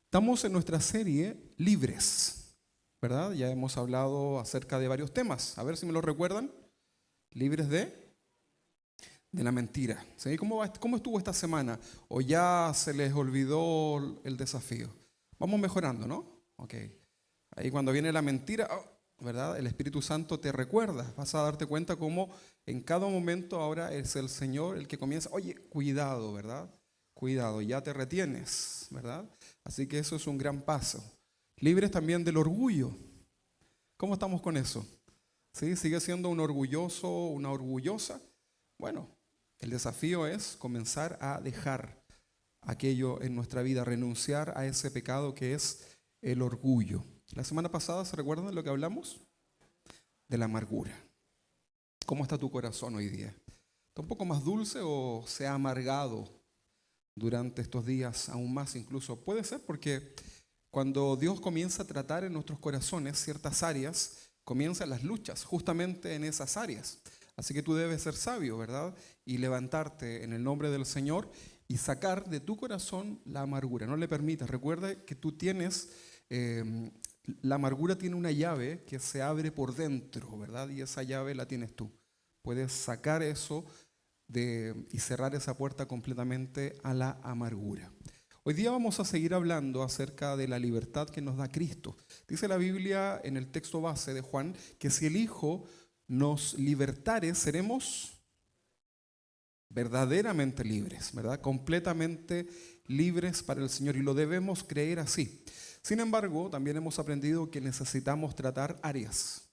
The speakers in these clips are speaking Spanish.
Estamos en nuestra serie Libres, ¿verdad? Ya hemos hablado acerca de varios temas. A ver si me lo recuerdan. Libres de la mentira. ¿Sí? ¿Cómo estuvo esta semana? ¿O ya se les olvidó el desafío? Vamos mejorando, ¿no? Ok. Ahí cuando viene la mentira, ¿verdad? El Espíritu Santo te recuerda. Vas a darte cuenta cómo en cada momento ahora es el Señor el que comienza. Oye, cuidado, ¿verdad? Cuidado, ya te retienes, ¿verdad? Así que eso es un gran paso. Libres también del orgullo. ¿Cómo estamos con eso? ¿Sí? ¿Sigue siendo un orgulloso, una orgullosa? Bueno, el desafío es comenzar a dejar aquello en nuestra vida, renunciar a ese pecado que es el orgullo. La semana pasada, ¿se recuerdan de lo que hablamos? De la amargura. ¿Cómo está tu corazón hoy día? ¿Está un poco más dulce o se ha amargado durante estos días aún más incluso? Puede ser porque cuando Dios comienza a tratar en nuestros corazones ciertas áreas, comienzan las luchas justamente en esas áreas. Así que tú debes ser sabio, ¿verdad? Y levantarte en el nombre del Señor y sacar de tu corazón la amargura. No le permitas. Recuerda que tú tienes, la amargura tiene una llave que se abre por dentro, ¿verdad? Y esa llave la tienes tú. Puedes sacar eso y cerrar esa puerta completamente a la amargura. Hoy día vamos a seguir hablando acerca de la libertad que nos da Cristo. Dice la Biblia en el texto base de Juan que si el Hijo nos libertare, seremos verdaderamente libres, ¿verdad? Completamente libres para el Señor, y lo debemos creer así. Sin embargo, también hemos aprendido que necesitamos tratar áreas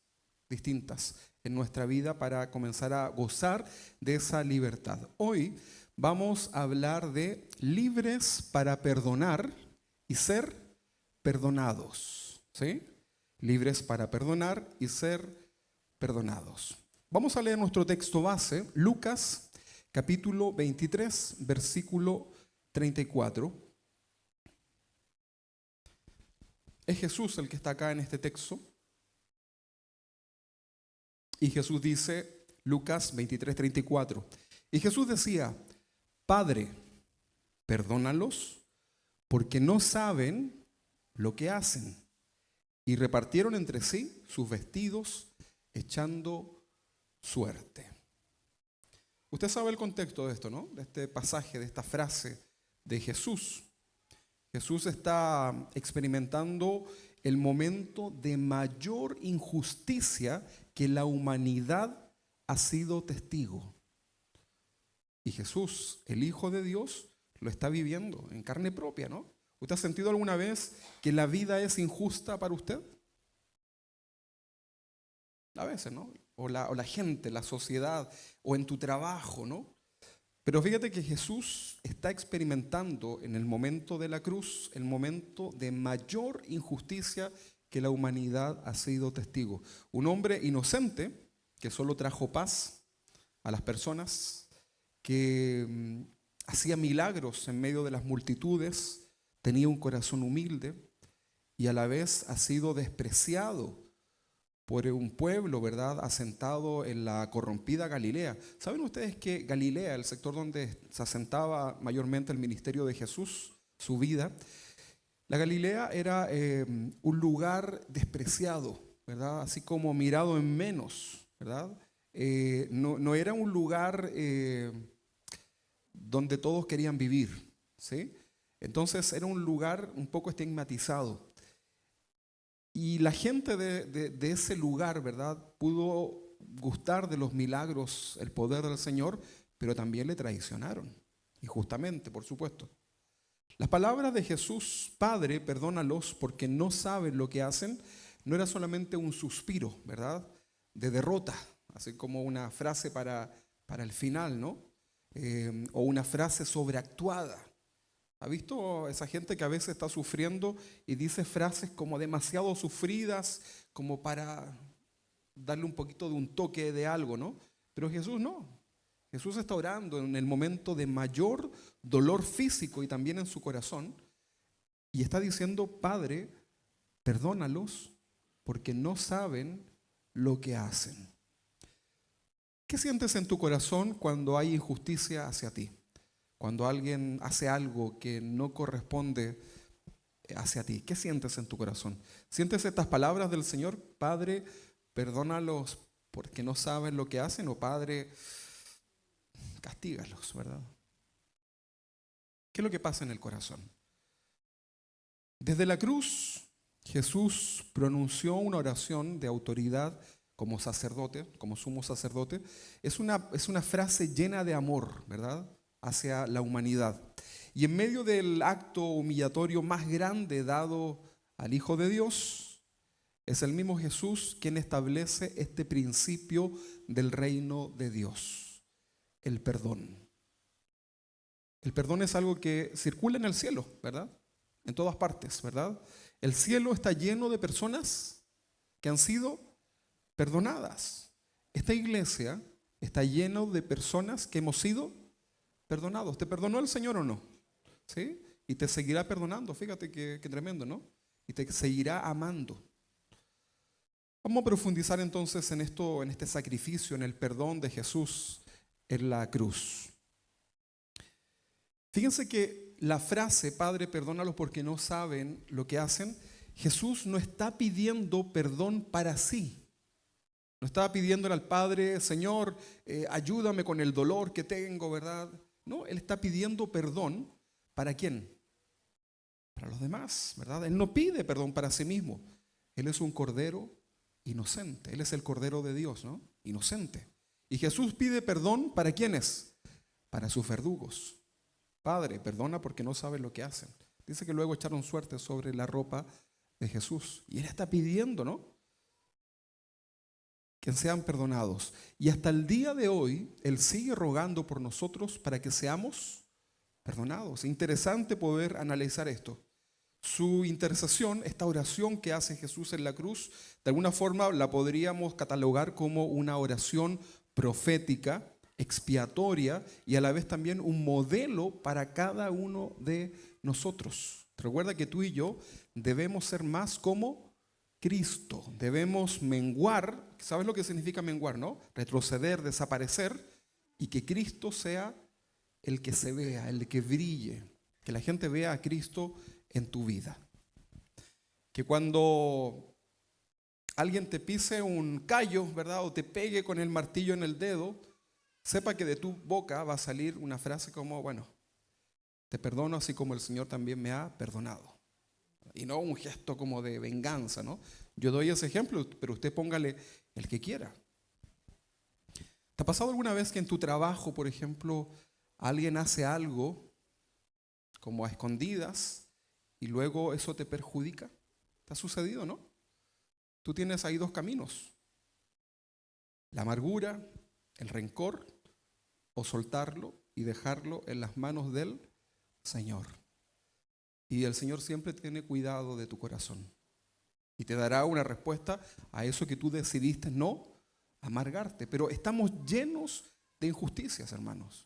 distintas en nuestra vida para comenzar a gozar de esa libertad. Hoy vamos a hablar de libres para perdonar y ser perdonados, ¿sí? Libres para perdonar y ser perdonados. Vamos a leer nuestro texto base, Lucas capítulo 23, versículo 34. Es Jesús el que está acá en este texto. Y Jesús dice, Lucas 23, 34. Y Jesús decía, Padre, perdónalos, porque no saben lo que hacen. Y repartieron entre sí sus vestidos, echando suerte. Usted sabe el contexto de esto, ¿no? De este pasaje, de esta frase de Jesús. Jesús está experimentando el momento de mayor injusticia que la humanidad ha sido testigo. Y Jesús, el Hijo de Dios, lo está viviendo en carne propia, ¿no? ¿Usted ha sentido alguna vez que la vida es injusta para usted? A veces, ¿no? O la gente, la sociedad, o en tu trabajo, ¿no? Pero fíjate que Jesús está experimentando en el momento de la cruz el momento de mayor injusticia que la humanidad ha sido testigo. Un hombre inocente que solo trajo paz a las personas, que hacía milagros en medio de las multitudes, tenía un corazón humilde y a la vez ha sido despreciado por un pueblo, ¿verdad?, asentado en la corrompida Galilea. ¿Saben ustedes que Galilea, el sector donde se asentaba mayormente el ministerio de Jesús, su vida, la Galilea era un lugar despreciado, ¿verdad?, así como mirado en menos, ¿verdad? No era un lugar donde todos querían vivir, ¿sí? Entonces era un lugar un poco estigmatizado. Y la gente de ese lugar, ¿verdad?, pudo gustar de los milagros, el poder del Señor, pero también le traicionaron, injustamente, por supuesto. Las palabras de Jesús, Padre, perdónalos porque no saben lo que hacen, no era solamente un suspiro, ¿verdad?, de derrota, así como una frase para el final, ¿no? O una frase sobreactuada. ¿Ha visto esa gente que a veces está sufriendo y dice frases como demasiado sufridas, como para darle un poquito de un toque de algo, ¿no? Pero Jesús no. Jesús está orando en el momento de mayor dolor físico y también en su corazón, y está diciendo, Padre, perdónalos porque no saben lo que hacen. ¿Qué sientes en tu corazón cuando hay injusticia hacia ti? Cuando alguien hace algo que no corresponde hacia ti. ¿Qué sientes en tu corazón? ¿Sientes estas palabras del Señor? Padre, perdónalos porque no saben lo que hacen, o Padre, castígalos, ¿verdad? ¿Qué es lo que pasa en el corazón? Desde la cruz, Jesús pronunció una oración de autoridad como sacerdote, como sumo sacerdote. Es una frase llena de amor, ¿verdad?, hacia la humanidad. Y en medio del acto humillatorio más grande dado al Hijo de Dios, es el mismo Jesús quien establece este principio del reino de Dios, el perdón. El perdón es algo que circula en el cielo, ¿verdad? En todas partes, ¿verdad? El cielo está lleno de personas que han sido perdonadas. Esta iglesia está lleno de personas que hemos sido perdonados. ¿Te perdonó el Señor o no? ¿Sí? Y te seguirá perdonando. Fíjate qué tremendo, ¿no? Y te seguirá amando. Vamos a profundizar entonces en esto, en este sacrificio, en el perdón de Jesús en la cruz. Fíjense que la frase, Padre, perdónalos porque no saben lo que hacen, Jesús no está pidiendo perdón para sí. No estaba pidiéndole al Padre, Señor, ayúdame con el dolor que tengo, ¿verdad? No, Él está pidiendo perdón. ¿Para quién? Para los demás, ¿verdad? Él no pide perdón para sí mismo. Él es un cordero inocente. Él es el cordero de Dios, ¿no? Inocente. Y Jesús pide perdón ¿para quiénes? Para sus verdugos. Padre, perdona porque no saben lo que hacen. Dice que luego echaron suerte sobre la ropa de Jesús. Y Él está pidiendo, ¿no?, que sean perdonados. Y hasta el día de hoy, Él sigue rogando por nosotros para que seamos perdonados. Interesante poder analizar esto. Su intercesión, esta oración que hace Jesús en la cruz, de alguna forma la podríamos catalogar como una oración profética, expiatoria y a la vez también un modelo para cada uno de nosotros. Recuerda que tú y yo debemos ser más como Cristo, debemos menguar. ¿Sabes lo que significa menguar, no? Retroceder, desaparecer, y que Cristo sea el que se vea, el que brille, que la gente vea a Cristo en tu vida. Que cuando alguien te pise un callo, ¿verdad?, o te pegue con el martillo en el dedo, sepa que de tu boca va a salir una frase como, bueno, te perdono así como el Señor también me ha perdonado. Y no un gesto como de venganza, ¿no? Yo doy ese ejemplo, pero usted póngale el que quiera. ¿Te ha pasado alguna vez que en tu trabajo, por ejemplo, alguien hace algo como a escondidas y luego eso te perjudica? ¿Te ha sucedido, no? Tú tienes ahí dos caminos: la amargura, el rencor, o soltarlo y dejarlo en las manos del Señor. Y el Señor siempre tiene cuidado de tu corazón y te dará una respuesta a eso que tú decidiste no amargarte. Pero estamos llenos de injusticias, hermanos.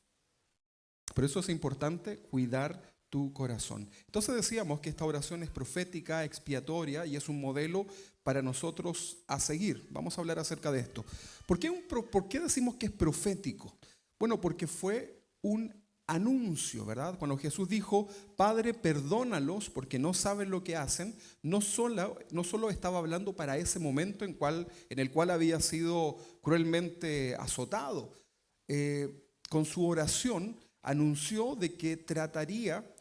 Por eso es importante cuidar tu corazón. Entonces decíamos que esta oración es profética, expiatoria y es un modelo para nosotros a seguir. Vamos a hablar acerca de esto. ¿Por qué decimos que es profético? Bueno, porque fue un anuncio, ¿verdad? Cuando Jesús dijo, Padre, perdónalos porque no saben lo que hacen, no solo estaba hablando para ese momento en el cual había sido cruelmente azotado. Con su oración anunció de que trataría,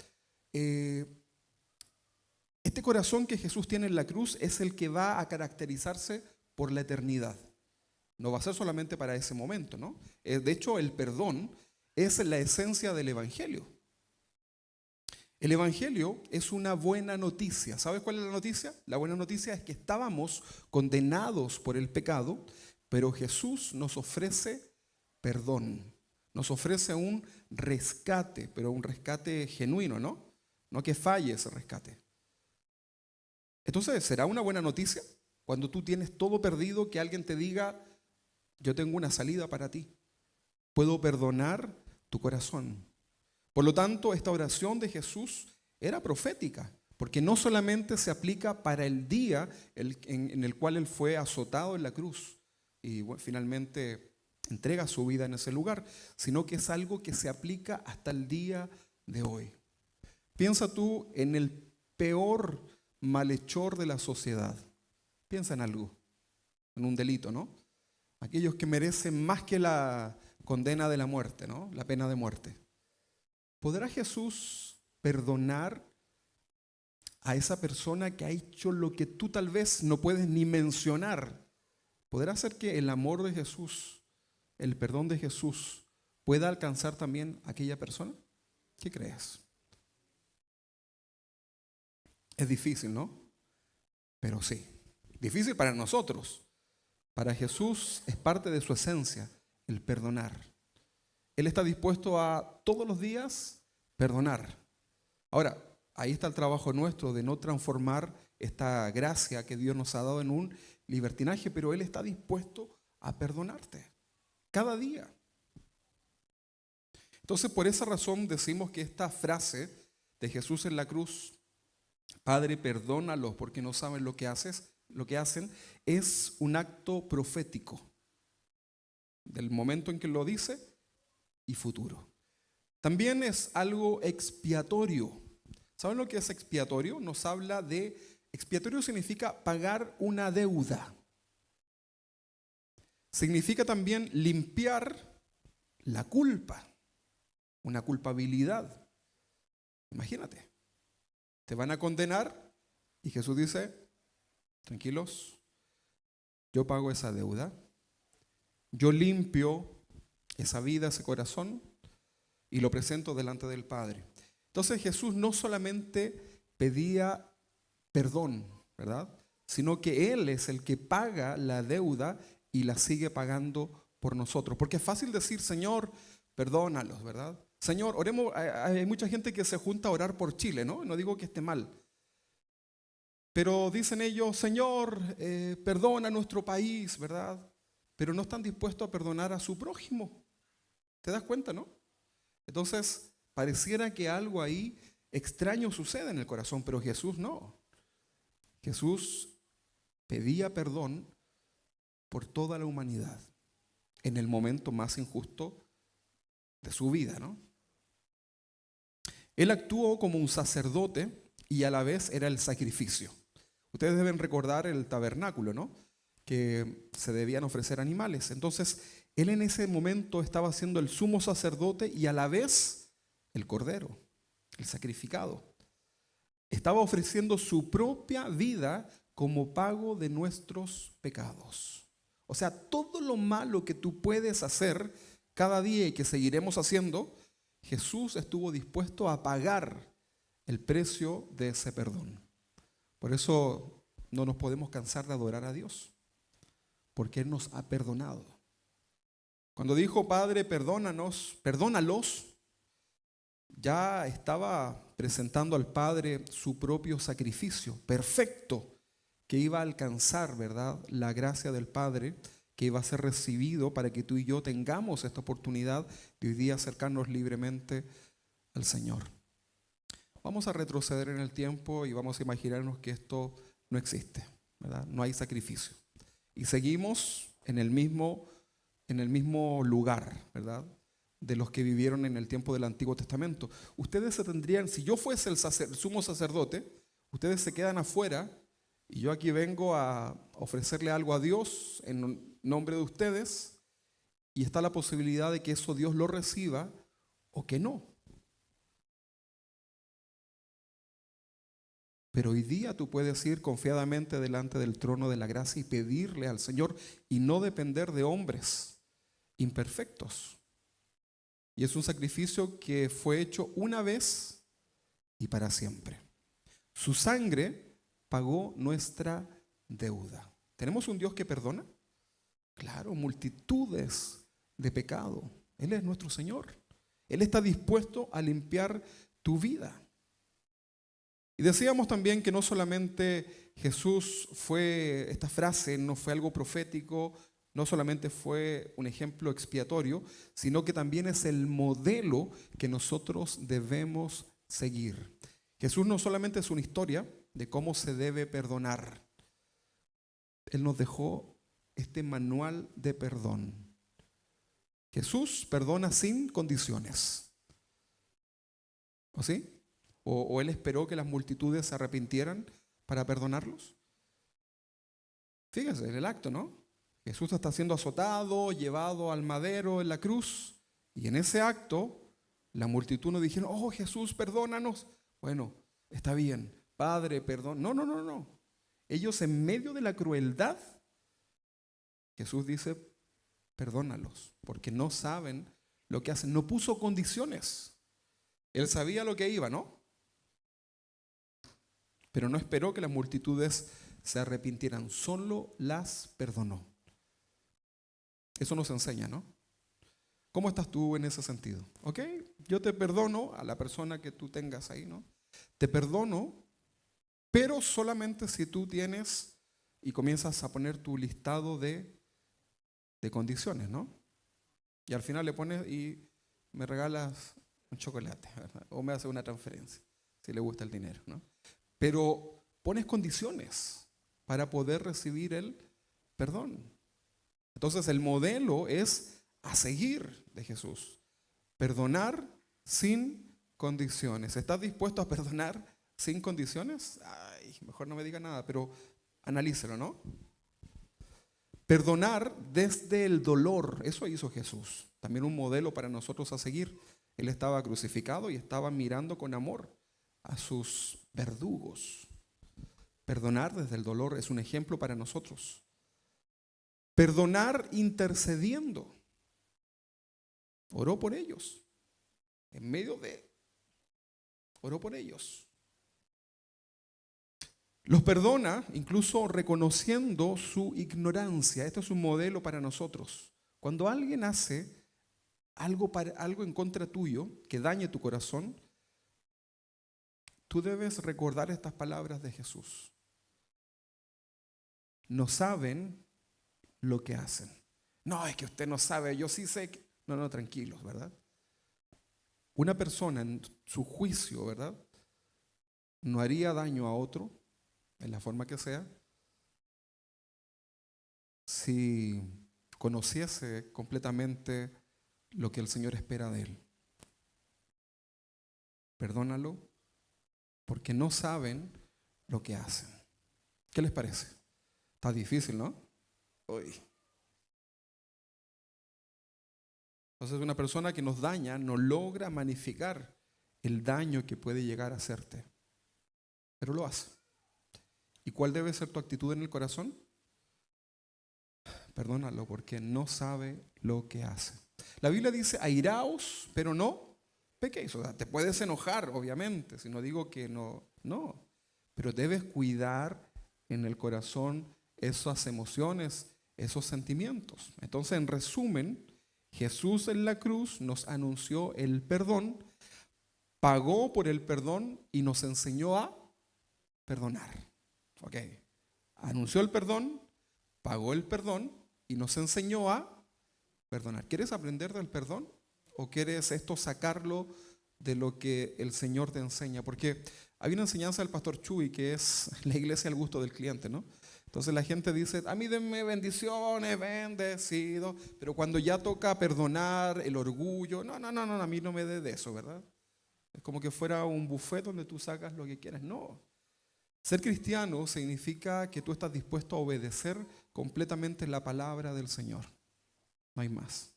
este corazón que Jesús tiene en la cruz es el que va a caracterizarse por la eternidad. No va a ser solamente para ese momento, ¿no? De hecho, el perdón es la esencia del Evangelio. El Evangelio es una buena noticia. ¿Sabes cuál es la noticia? La buena noticia es que estábamos condenados por el pecado, pero Jesús nos ofrece perdón. Nos ofrece un rescate, pero un rescate genuino, ¿no? No que falle ese rescate. Entonces, ¿será una buena noticia cuando tú tienes todo perdido que alguien te diga, yo tengo una salida para ti? Puedo perdonar tu corazón. Por lo tanto, esta oración de Jesús era profética, porque no solamente se aplica para el día en el cual Él fue azotado en la cruz y bueno, finalmente entrega su vida en ese lugar, sino que es algo que se aplica hasta el día de hoy. Piensa tú en el peor malhechor de la sociedad. Piensa en algo, en un delito, ¿no? Aquellos que merecen más que la condena de la muerte, ¿no? La pena de muerte. ¿Podrá Jesús perdonar a esa persona que ha hecho lo que tú tal vez no puedes ni mencionar? ¿Podrá hacer que el amor de Jesús, el perdón de Jesús, pueda alcanzar también a aquella persona? ¿Qué crees? Es difícil, ¿no? Pero sí, difícil para nosotros. Para Jesús es parte de su esencia el perdonar. Él está dispuesto a todos los días perdonar. Ahora, ahí está el trabajo nuestro de no transformar esta gracia que Dios nos ha dado en un libertinaje, pero Él está dispuesto a perdonarte cada día. Entonces, por esa razón decimos que esta frase de Jesús en la cruz, Padre, perdónalos porque no saben lo que hacen, es un acto profético del momento en que lo dice y futuro. También es algo expiatorio. ¿Saben lo que es expiatorio? Nos habla de, expiatorio significa pagar una deuda. Significa también limpiar la culpa, una culpabilidad. Imagínate, te van a condenar y Jesús dice, tranquilos, yo pago esa deuda, yo limpio esa vida, ese corazón y lo presento delante del Padre. Entonces Jesús no solamente pedía perdón, ¿verdad? Sino que Él es el que paga la deuda y la sigue pagando por nosotros. Porque es fácil decir, Señor, perdónalos, ¿verdad? Señor, oremos. Hay mucha gente que se junta a orar por Chile, ¿no? No digo que esté mal. Pero dicen ellos, Señor, perdona nuestro país, ¿verdad? Pero no están dispuestos a perdonar a su prójimo. ¿Te das cuenta, no? Entonces, pareciera que algo ahí extraño sucede en el corazón, pero Jesús no. Jesús pedía perdón por toda la humanidad en el momento más injusto de su vida, ¿no? Él actuó como un sacerdote y a la vez era el sacrificio. Ustedes deben recordar el tabernáculo, ¿no? Que se debían ofrecer animales. Entonces, él en ese momento estaba siendo el sumo sacerdote y a la vez el cordero, el sacrificado. Estaba ofreciendo su propia vida como pago de nuestros pecados. O sea, todo lo malo que tú puedes hacer cada día y que seguiremos haciendo, Jesús estuvo dispuesto a pagar el precio de ese perdón. Por eso no nos podemos cansar de adorar a Dios, porque Él nos ha perdonado. Cuando dijo, Padre, perdónanos, perdónalos, ya estaba presentando al Padre su propio sacrificio perfecto que iba a alcanzar, ¿verdad?, la gracia del Padre, que iba a ser recibido para que tú y yo tengamos esta oportunidad de hoy día acercarnos libremente al Señor. Vamos a retroceder en el tiempo y vamos a imaginarnos que esto no existe, ¿verdad? No hay sacrificio. Y seguimos en el mismo lugar, ¿verdad?, de los que vivieron en el tiempo del Antiguo Testamento. Ustedes se tendrían, si yo fuese el sumo sacerdote, ustedes se quedan afuera y yo aquí vengo a ofrecerle algo a Dios en nombre de ustedes y está la posibilidad de que eso Dios lo reciba o que no. Pero hoy día tú puedes ir confiadamente delante del trono de la gracia y pedirle al Señor y no depender de hombres imperfectos. Y es un sacrificio que fue hecho una vez y para siempre. Su sangre pagó nuestra deuda. ¿Tenemos un Dios que perdona? Claro, multitudes de pecado. Él es nuestro Señor. Él está dispuesto a limpiar tu vida. Y decíamos también que no solamente Jesús esta frase no fue algo profético, no solamente fue un ejemplo expiatorio, sino que también es el modelo que nosotros debemos seguir. Jesús no solamente es una historia de cómo se debe perdonar. Él nos dejó este manual de perdón. Jesús perdona sin condiciones. ¿O sí? ¿O él esperó que las multitudes se arrepintieran para perdonarlos? Fíjense en el acto, ¿no? Jesús está siendo azotado, llevado al madero en la cruz, y en ese acto la multitud no dijeron: oh Jesús, perdónanos. Bueno, está bien, Padre, perdón. No, no, no, no. Ellos, en medio de la crueldad, Jesús dice: perdónalos, porque no saben lo que hacen. No puso condiciones. Él sabía lo que iba, ¿no? Pero no esperó que las multitudes se arrepintieran, solo las perdonó. Eso nos enseña, ¿no? ¿Cómo estás tú en ese sentido? ¿Ok? Yo te perdono a la persona que tú tengas ahí, ¿no? Te perdono, pero solamente si tú tienes y comienzas a poner tu listado de condiciones, ¿no? Y al final le pones: y me regalas un chocolate, ¿verdad? O me hace una transferencia, si le gusta el dinero, ¿no? Pero pones condiciones para poder recibir el perdón. Entonces el modelo es a seguir de Jesús. Perdonar sin condiciones. ¿Estás dispuesto a perdonar sin condiciones? Ay, mejor no me diga nada, pero analícelo, ¿no? Perdonar desde el dolor, eso hizo Jesús. También un modelo para nosotros a seguir. Él estaba crucificado y estaba mirando con amor a sus verdugos. Perdonar desde el dolor es un ejemplo para nosotros. Perdonar intercediendo. Oró por ellos. En medio de... Oró por ellos. Los perdona incluso reconociendo su ignorancia. Esto es un modelo para nosotros. Cuando alguien hace algo en contra tuyo que dañe tu corazón, tú debes recordar estas palabras de Jesús. No saben lo que hacen. No, es que usted no sabe, yo sí sé que... No, tranquilos, ¿verdad? Una persona en su juicio, ¿verdad?, no haría daño a otro, en la forma que sea, si conociese completamente lo que el Señor espera de él. Perdónalo, porque no saben lo que hacen. ¿Qué les parece? Está difícil, ¿no? Uy. Entonces, una persona que nos daña no logra magnificar el daño que puede llegar a hacerte, pero lo hace. ¿Y cuál debe ser tu actitud en el corazón? Perdónalo, porque no sabe lo que hace. La Biblia dice: airaos, pero no pequéis. O sea, te puedes enojar, obviamente, si no digo que no, pero debes cuidar en el corazón esas emociones, esos sentimientos. Entonces, en resumen, Jesús en la cruz nos anunció el perdón, pagó por el perdón y nos enseñó a perdonar. Ok, anunció el perdón, pagó el perdón y nos enseñó a perdonar. ¿Quieres aprender del perdón? ¿O quieres esto sacarlo de lo que el Señor te enseña? Porque hay una enseñanza del pastor Chuy que es la iglesia al gusto del cliente, ¿no? Entonces la gente dice: a mí denme bendiciones, bendecido. Pero cuando ya toca perdonar, el orgullo, no, a mí no me dé de eso, ¿verdad? Es como que fuera un buffet donde tú sacas lo que quieras. No. Ser cristiano significa que tú estás dispuesto a obedecer completamente la palabra del Señor. No hay más.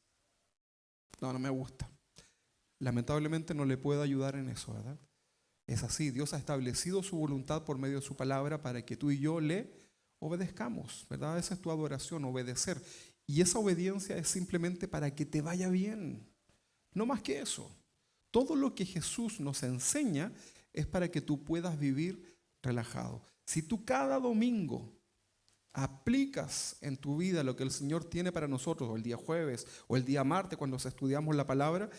No me gusta. Lamentablemente no le puedo ayudar en eso, ¿verdad? Es así. Dios ha establecido su voluntad por medio de su palabra para que tú y yo le obedezcamos, ¿verdad? Esa es tu adoración, obedecer. Y esa obediencia es simplemente para que te vaya bien. No más que eso. Todo lo que Jesús nos enseña es para que tú puedas vivir relajado. Si tú cada domingo aplicas en tu vida lo que el Señor tiene para nosotros, o el día jueves, o el día martes, cuando estudiamos la palabra,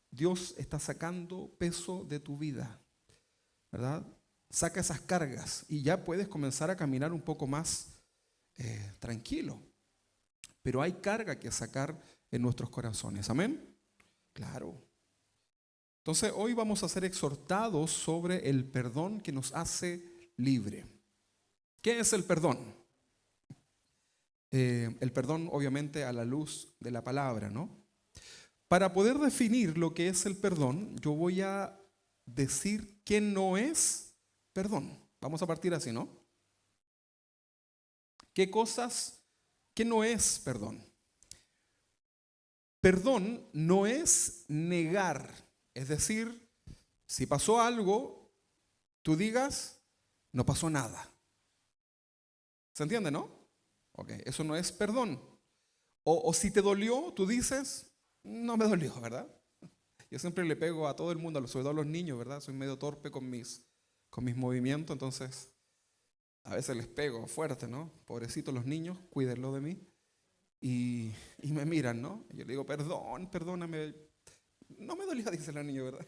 Dios está sacando peso de tu vida, ¿verdad? Saca esas cargas y ya puedes comenzar a caminar un poco más tranquilo. Pero hay carga que sacar en nuestros corazones. ¿Amén? Claro. Entonces hoy vamos a ser exhortados sobre el perdón que nos hace libre. ¿Qué es el perdón? El perdón, obviamente, a la luz de la palabra, ¿no? Para poder definir lo que es el perdón, yo voy a decir qué no es perdón. Vamos a partir así, ¿no? ¿Qué no es perdón? Perdón no es negar. Es decir, si pasó algo, tú digas, no pasó nada. ¿Se entiende, no? Ok, eso no es perdón. O si te dolió, tú dices, no me dolió, ¿verdad? Yo siempre le pego a todo el mundo, sobre todo a los niños, ¿verdad? Soy medio torpe con mis movimientos, entonces a veces les pego fuerte, ¿no? Pobrecitos los niños, cuídenlo de mí. Y me miran, ¿no? Y yo le digo, perdóname. No me dolió, dice la niña, ¿verdad?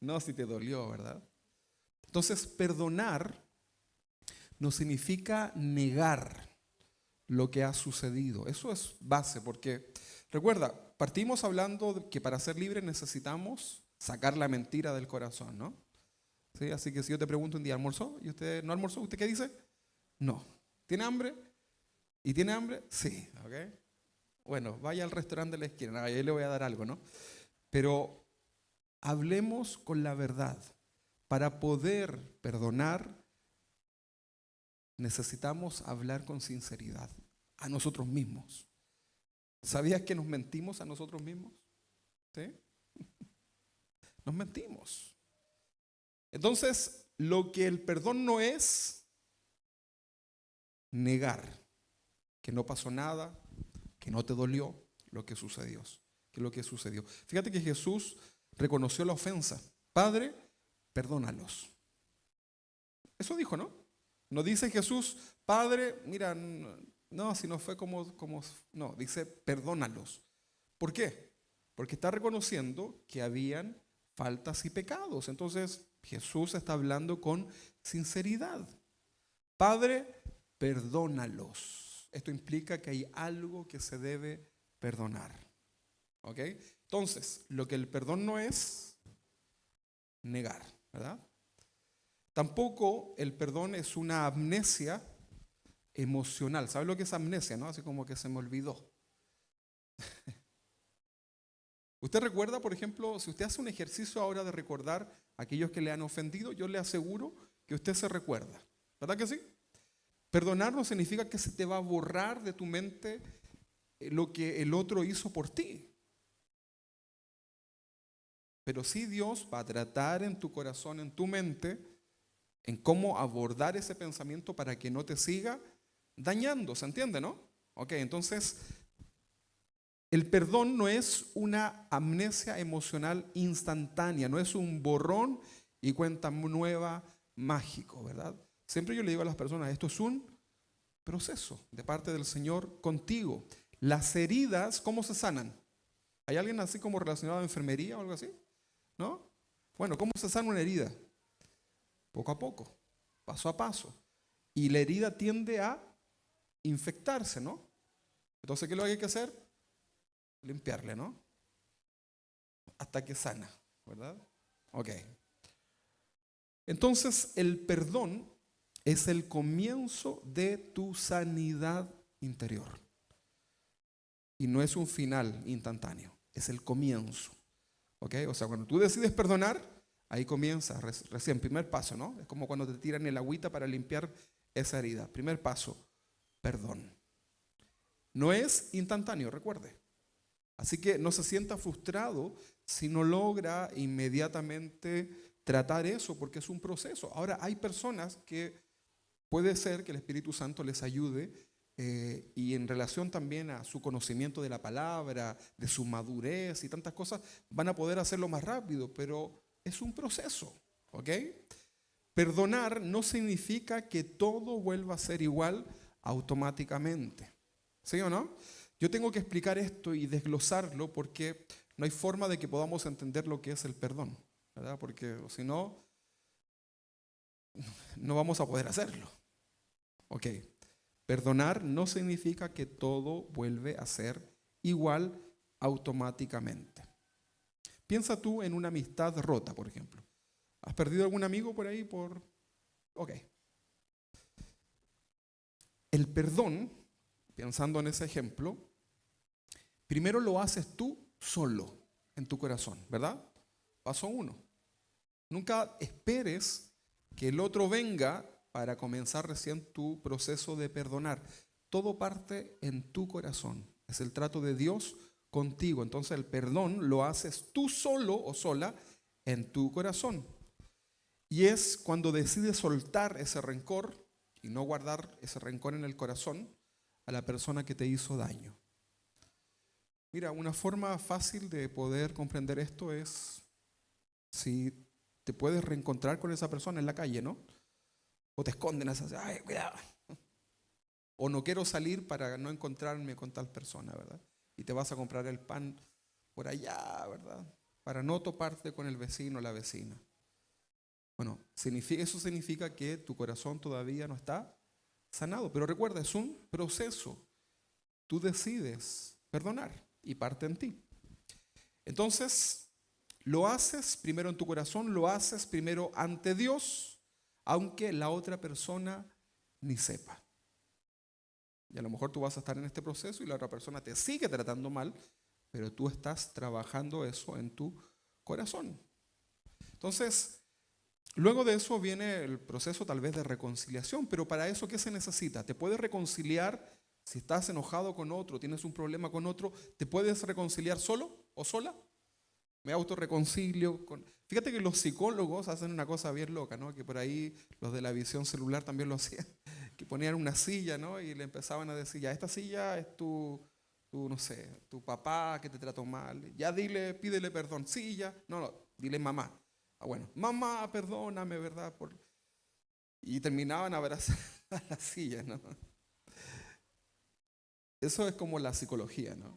No, si te dolió, ¿verdad? Entonces, perdonar no significa negar lo que ha sucedido. Eso es base, porque recuerda, partimos hablando de que para ser libres necesitamos sacar la mentira del corazón, ¿no? ¿Sí? Así que si yo te pregunto un día, ¿almorzó? Y usted no almorzó, ¿usted qué dice? No. ¿Tiene hambre? ¿Y tiene hambre? Sí, ¿ok? Bueno, vaya al restaurante de la esquina, ahí le voy a dar algo, ¿no? Pero hablemos con la verdad. Para poder perdonar, necesitamos hablar con sinceridad a nosotros mismos. ¿Sabías que nos mentimos a nosotros mismos? ¿Sí? Nos mentimos. Entonces, lo que el perdón no es negar que no pasó nada, que no te dolió lo que sucedió. Fíjate que Jesús reconoció la ofensa. Padre, perdónalos. Eso dijo, ¿no? No dice Jesús, Padre, mira, no, si no fue no, dice perdónalos. ¿Por qué? Porque está reconociendo que habían faltas y pecados. Entonces Jesús está hablando con sinceridad. Padre, perdónalos. Esto implica que hay algo que se debe perdonar. ¿Ok? Entonces, lo que el perdón no es negar, ¿verdad? Tampoco el perdón es una amnesia emocional. ¿Sabe lo que es amnesia, no? Así como que se me olvidó. Usted recuerda, por ejemplo, si usted hace un ejercicio ahora de recordar a aquellos que le han ofendido, yo le aseguro que usted se recuerda. ¿Verdad que sí? Perdonar no significa que se te va a borrar de tu mente lo que el otro hizo por ti. Pero sí Dios va a tratar en tu corazón, en tu mente, en cómo abordar ese pensamiento para que no te siga dañando. ¿Se entiende, no? Ok, entonces el perdón no es una amnesia emocional instantánea, no es un borrón y cuenta nueva mágico, ¿verdad? Siempre yo le digo a las personas, esto es un proceso de parte del Señor contigo. Las heridas, ¿cómo se sanan? ¿Hay alguien así como relacionado a enfermería o algo así? ¿No? Bueno, ¿cómo se sana una herida? Poco a poco, paso a paso. Y la herida tiende a infectarse, ¿no? Entonces, ¿qué es lo que hay que hacer? Limpiarle, ¿no? Hasta que sana, ¿verdad? Ok. Entonces, el perdón es el comienzo de tu sanidad interior. Y no es un final instantáneo, es el comienzo. ¿Ok? O sea, cuando tú decides perdonar, ahí comienza recién, primer paso, ¿no? Es como cuando te tiran el agüita para limpiar esa herida. Primer paso, perdón. No es instantáneo, recuerde. Así que no se sienta frustrado si no logra inmediatamente tratar eso, porque es un proceso. Ahora, hay personas que puede ser que el Espíritu Santo les ayude y en relación también a su conocimiento de la palabra, de su madurez y tantas cosas, van a poder hacerlo más rápido, pero es un proceso, ¿ok? Perdonar no significa que todo vuelva a ser igual automáticamente, ¿sí o no? Yo tengo que explicar esto y desglosarlo porque no hay forma de que podamos entender lo que es el perdón, ¿verdad? Porque si no, no vamos a poder hacerlo. Ok, perdonar no significa que todo vuelve a ser igual automáticamente. Piensa tú en una amistad rota, por ejemplo. ¿Has perdido algún amigo por ahí? Ok. El perdón, pensando en ese ejemplo, primero lo haces tú solo en tu corazón, ¿verdad? Paso 1. Nunca esperes que el otro venga para comenzar recién tu proceso de perdonar. Todo parte en tu corazón. Es el trato de Dios contigo. Entonces el perdón lo haces tú solo o sola en tu corazón. Y es cuando decides soltar ese rencor y no guardar ese rencor en el corazón a la persona que te hizo daño. Mira, una forma fácil de poder comprender esto es si te puedes reencontrar con esa persona en la calle, ¿no? O te esconden, ay, cuidado. O no quiero salir para no encontrarme con tal persona, ¿verdad? Y te vas a comprar el pan por allá, ¿verdad? Para no toparte con el vecino o la vecina. Bueno, eso significa que tu corazón todavía no está sanado. Pero recuerda, es un proceso. Tú decides perdonar y parte en ti. Entonces, lo haces primero en tu corazón, lo haces primero ante Dios, aunque la otra persona ni sepa. Y a lo mejor tú vas a estar en este proceso y la otra persona te sigue tratando mal, pero tú estás trabajando eso en tu corazón. Entonces, luego de eso viene el proceso tal vez de reconciliación, pero para eso, ¿qué se necesita? ¿Te puedes reconciliar si estás enojado con otro, tienes un problema con otro? ¿Te puedes reconciliar solo o sola? Me autorreconcilio con... Fíjate que los psicólogos hacen una cosa bien loca, ¿no? Que por ahí los de la visión celular también lo hacían, que ponían una silla, ¿no? Y le empezaban a decir, ya, esta silla es no sé, tu papá que te trató mal, ya dile, pídele perdón, silla, no, dile mamá. Ah, bueno, mamá, perdóname, ¿verdad? Y terminaban abrazando a la silla, ¿no? Eso es como la psicología, ¿no?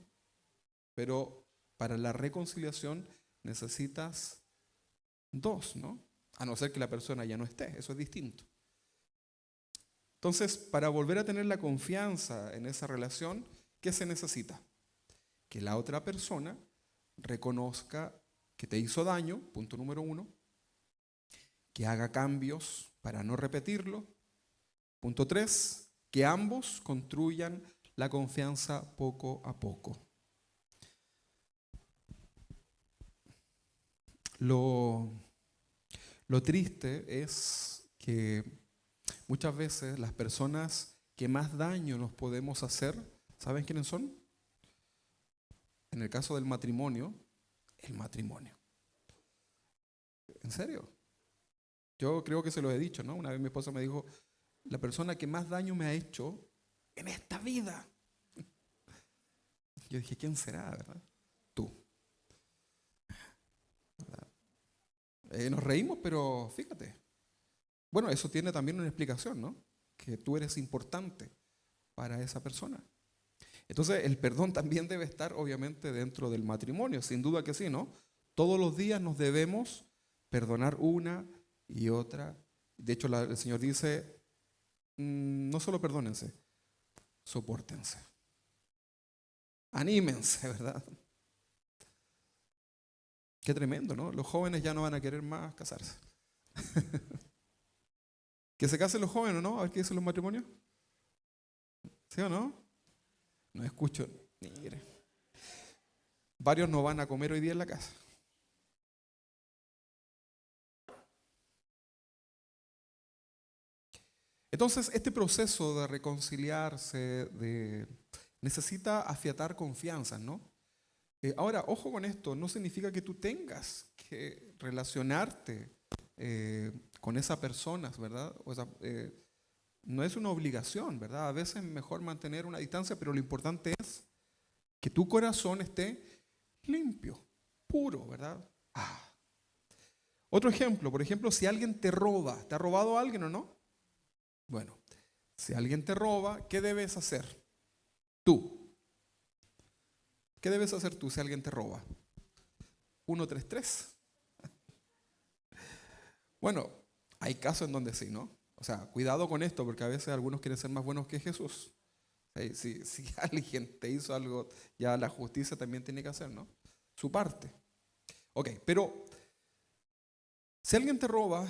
Pero para la reconciliación necesitas dos, ¿no? A no ser que la persona ya no esté, eso es distinto. Entonces, para volver a tener la confianza en esa relación, ¿qué se necesita? Que la otra persona reconozca que te hizo daño, punto número 1, que haga cambios para no repetirlo, punto 3, que ambos construyan la confianza poco a poco. Lo triste es que muchas veces las personas que más daño nos podemos hacer, ¿saben quiénes son? En el caso del matrimonio, el matrimonio. ¿En serio? Yo creo que se lo he dicho, ¿no? Una vez mi esposa me dijo, la persona que más daño me ha hecho en esta vida. Yo dije, ¿quién será, verdad? Tú. ¿Verdad? Nos reímos, pero fíjate. Bueno, eso tiene también una explicación, ¿no? Que tú eres importante para esa persona. Entonces, el perdón también debe estar, obviamente, dentro del matrimonio, sin duda que sí, ¿no? Todos los días nos debemos perdonar una y otra. De hecho, el Señor dice, no solo perdónense, sopórtense. Anímense, ¿verdad? Qué tremendo, ¿no? Los jóvenes ya no van a querer más casarse. Que se casen los jóvenes, ¿no? A ver qué dicen los matrimonios. ¿Sí o no? No escucho. Mire. Varios no van a comer hoy día en la casa. Entonces, este proceso de reconciliarse, necesita afiatar confianza, ¿no? Ahora, ojo con esto, no significa que tú tengas que relacionarte con esas personas, ¿verdad? O sea, no es una obligación, ¿verdad? A veces es mejor mantener una distancia, pero lo importante es que tu corazón esté limpio, puro, ¿verdad? Otro ejemplo, por ejemplo, si alguien te roba, ¿te ha robado alguien o no? Bueno, si alguien te roba, ¿qué debes hacer? Tú. ¿Qué debes hacer tú si alguien te roba? 133. Bueno, hay casos en donde sí, ¿no? O sea, cuidado con esto, porque a veces algunos quieren ser más buenos que Jesús. Si alguien te hizo algo, ya la justicia también tiene que hacer, ¿no? Su parte. Ok, pero si alguien te roba,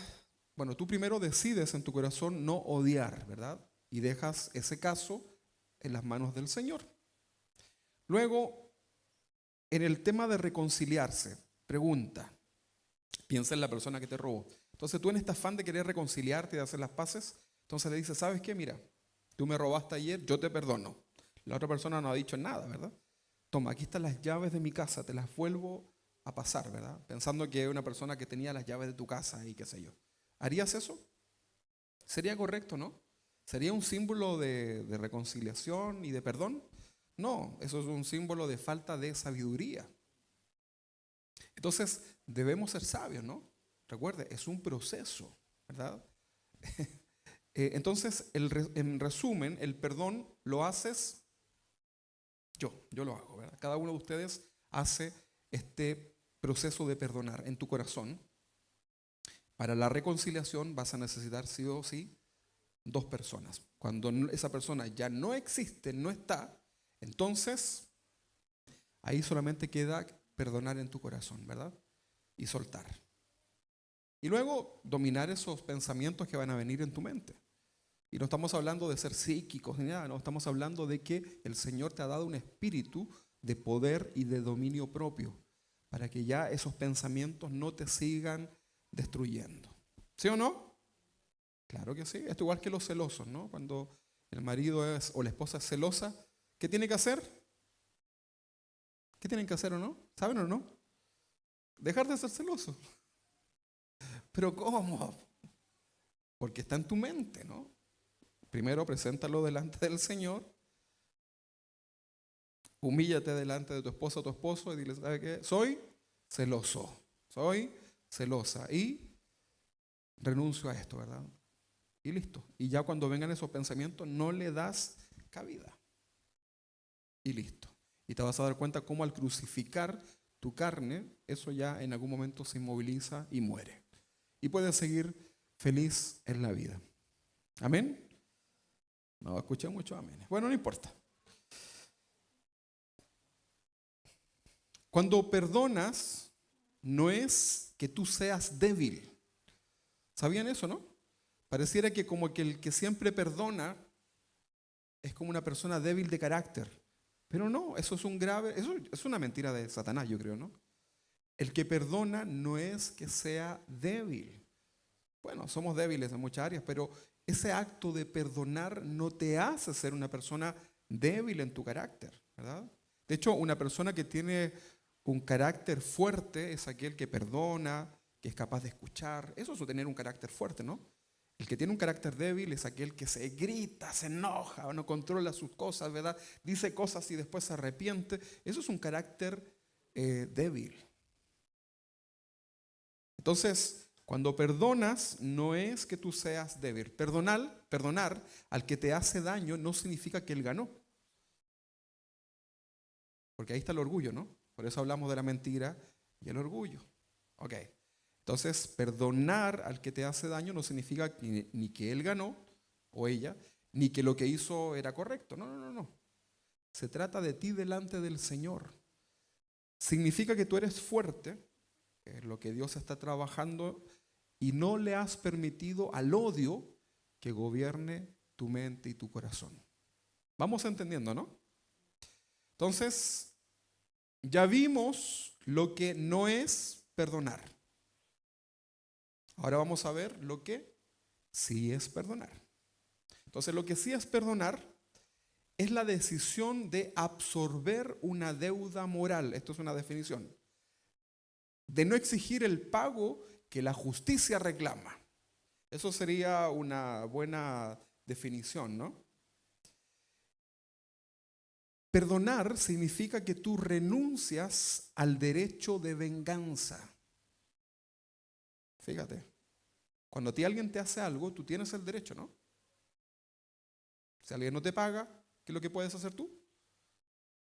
bueno, tú primero decides en tu corazón no odiar, ¿verdad? Y dejas ese caso en las manos del Señor. Luego, en el tema de reconciliarse, pregunta, Piensa en la persona que te robó. Entonces tú en este afán de querer reconciliarte y de hacer las paces, entonces le dices, ¿sabes qué? Mira, tú me robaste ayer, yo te perdono. La otra persona no ha dicho nada, ¿verdad? Toma, aquí están las llaves de mi casa, te las vuelvo a pasar, ¿verdad? Pensando que es una persona que tenía las llaves de tu casa y qué sé yo. ¿Harías eso? ¿Sería correcto, no? ¿Sería un símbolo de reconciliación y de perdón? No, eso es un símbolo de falta de sabiduría. Entonces, debemos ser sabios, ¿no? Recuerde, es un proceso, ¿verdad? Entonces, en resumen, el perdón lo haces yo lo hago, ¿verdad? Cada uno de ustedes hace este proceso de perdonar en tu corazón. Para la reconciliación vas a necesitar sí o sí dos personas. Cuando esa persona ya no existe, no está, entonces ahí solamente queda perdonar en tu corazón, ¿verdad? Y soltar. Y luego dominar esos pensamientos que van a venir en tu mente. Y no estamos hablando de ser psíquicos ni nada, no, estamos hablando de que el Señor te ha dado un espíritu de poder y de dominio propio, para que ya esos pensamientos no te sigan destruyendo. ¿Sí o no? Claro que sí. Esto igual que los celosos, ¿no? Cuando el marido es o la esposa es celosa, ¿qué tiene que hacer? ¿Qué tienen que hacer o no? ¿Saben o no? Dejar de ser celoso. ¿Pero cómo? Porque está en tu mente, ¿no? Primero, preséntalo delante del Señor. Humíllate delante de tu esposa o tu esposo y dile, ¿sabe qué? Soy celoso, soy celosa y renuncio a esto, ¿verdad? Y listo. Y ya cuando vengan esos pensamientos, no le das cabida. Y listo. Y te vas a dar cuenta cómo al crucificar tu carne, eso ya en algún momento se inmoviliza y muere. Y puedes seguir feliz en la vida. ¿Amén? No escuché mucho amén. Bueno, no importa. Cuando perdonas, no es que tú seas débil. ¿Sabían eso, no? Pareciera que como que el que siempre perdona es como una persona débil de carácter. Pero no, eso es una mentira de Satanás, yo creo, ¿no? El que perdona no es que sea débil. Bueno, somos débiles en muchas áreas, pero ese acto de perdonar no te hace ser una persona débil en tu carácter, ¿verdad? De hecho, una persona que tiene un carácter fuerte es aquel que perdona, que es capaz de escuchar. Eso es tener un carácter fuerte, ¿no? El que tiene un carácter débil es aquel que se grita, se enoja, o no controla sus cosas, ¿verdad? Dice cosas y después se arrepiente. Eso es un carácter débil. Entonces, cuando perdonas, no es que tú seas débil. Perdonar al que te hace daño no significa que él ganó. Porque ahí está el orgullo, ¿no? Por eso hablamos de la mentira y el orgullo. Ok. Entonces, perdonar al que te hace daño no significa ni que él ganó o ella, ni que lo que hizo era correcto. No, no, no, no. Se trata de ti delante del Señor. Significa que tú eres fuerte, que es lo que Dios está trabajando, y no le has permitido al odio que gobierne tu mente y tu corazón. Vamos entendiendo, ¿no? Entonces, ya vimos lo que no es perdonar. Ahora vamos a ver lo que sí es perdonar. Entonces, lo que sí es perdonar es la decisión de absorber una deuda moral. Esto es una definición. De no exigir el pago que la justicia reclama. Eso sería una buena definición, ¿no? Perdonar significa que tú renuncias al derecho de venganza. Fíjate, cuando a ti alguien te hace algo, tú tienes el derecho, ¿no? Si alguien no te paga, ¿qué es lo que puedes hacer tú?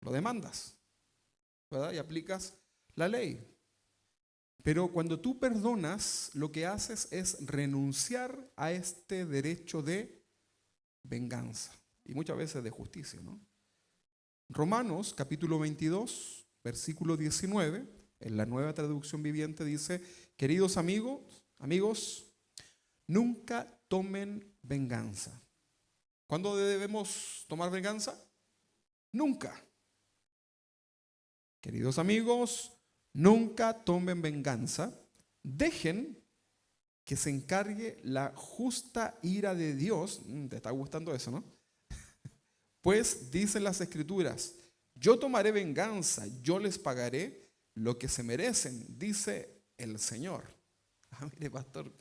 Lo demandas, ¿verdad? Y aplicas la ley. Pero cuando tú perdonas, lo que haces es renunciar a este derecho de venganza y muchas veces de justicia, ¿no? Romanos capítulo 22, versículo 19, en la Nueva Traducción Viviente dice, queridos amigos, nunca tomen venganza. ¿Cuándo debemos tomar venganza? Nunca. Queridos amigos, nunca tomen venganza, dejen que se encargue la justa ira de Dios. ¿Te está gustando eso, no? Pues dicen las Escrituras, yo tomaré venganza, yo les pagaré lo que se merecen, dice el Señor. Ah, mire, pastor,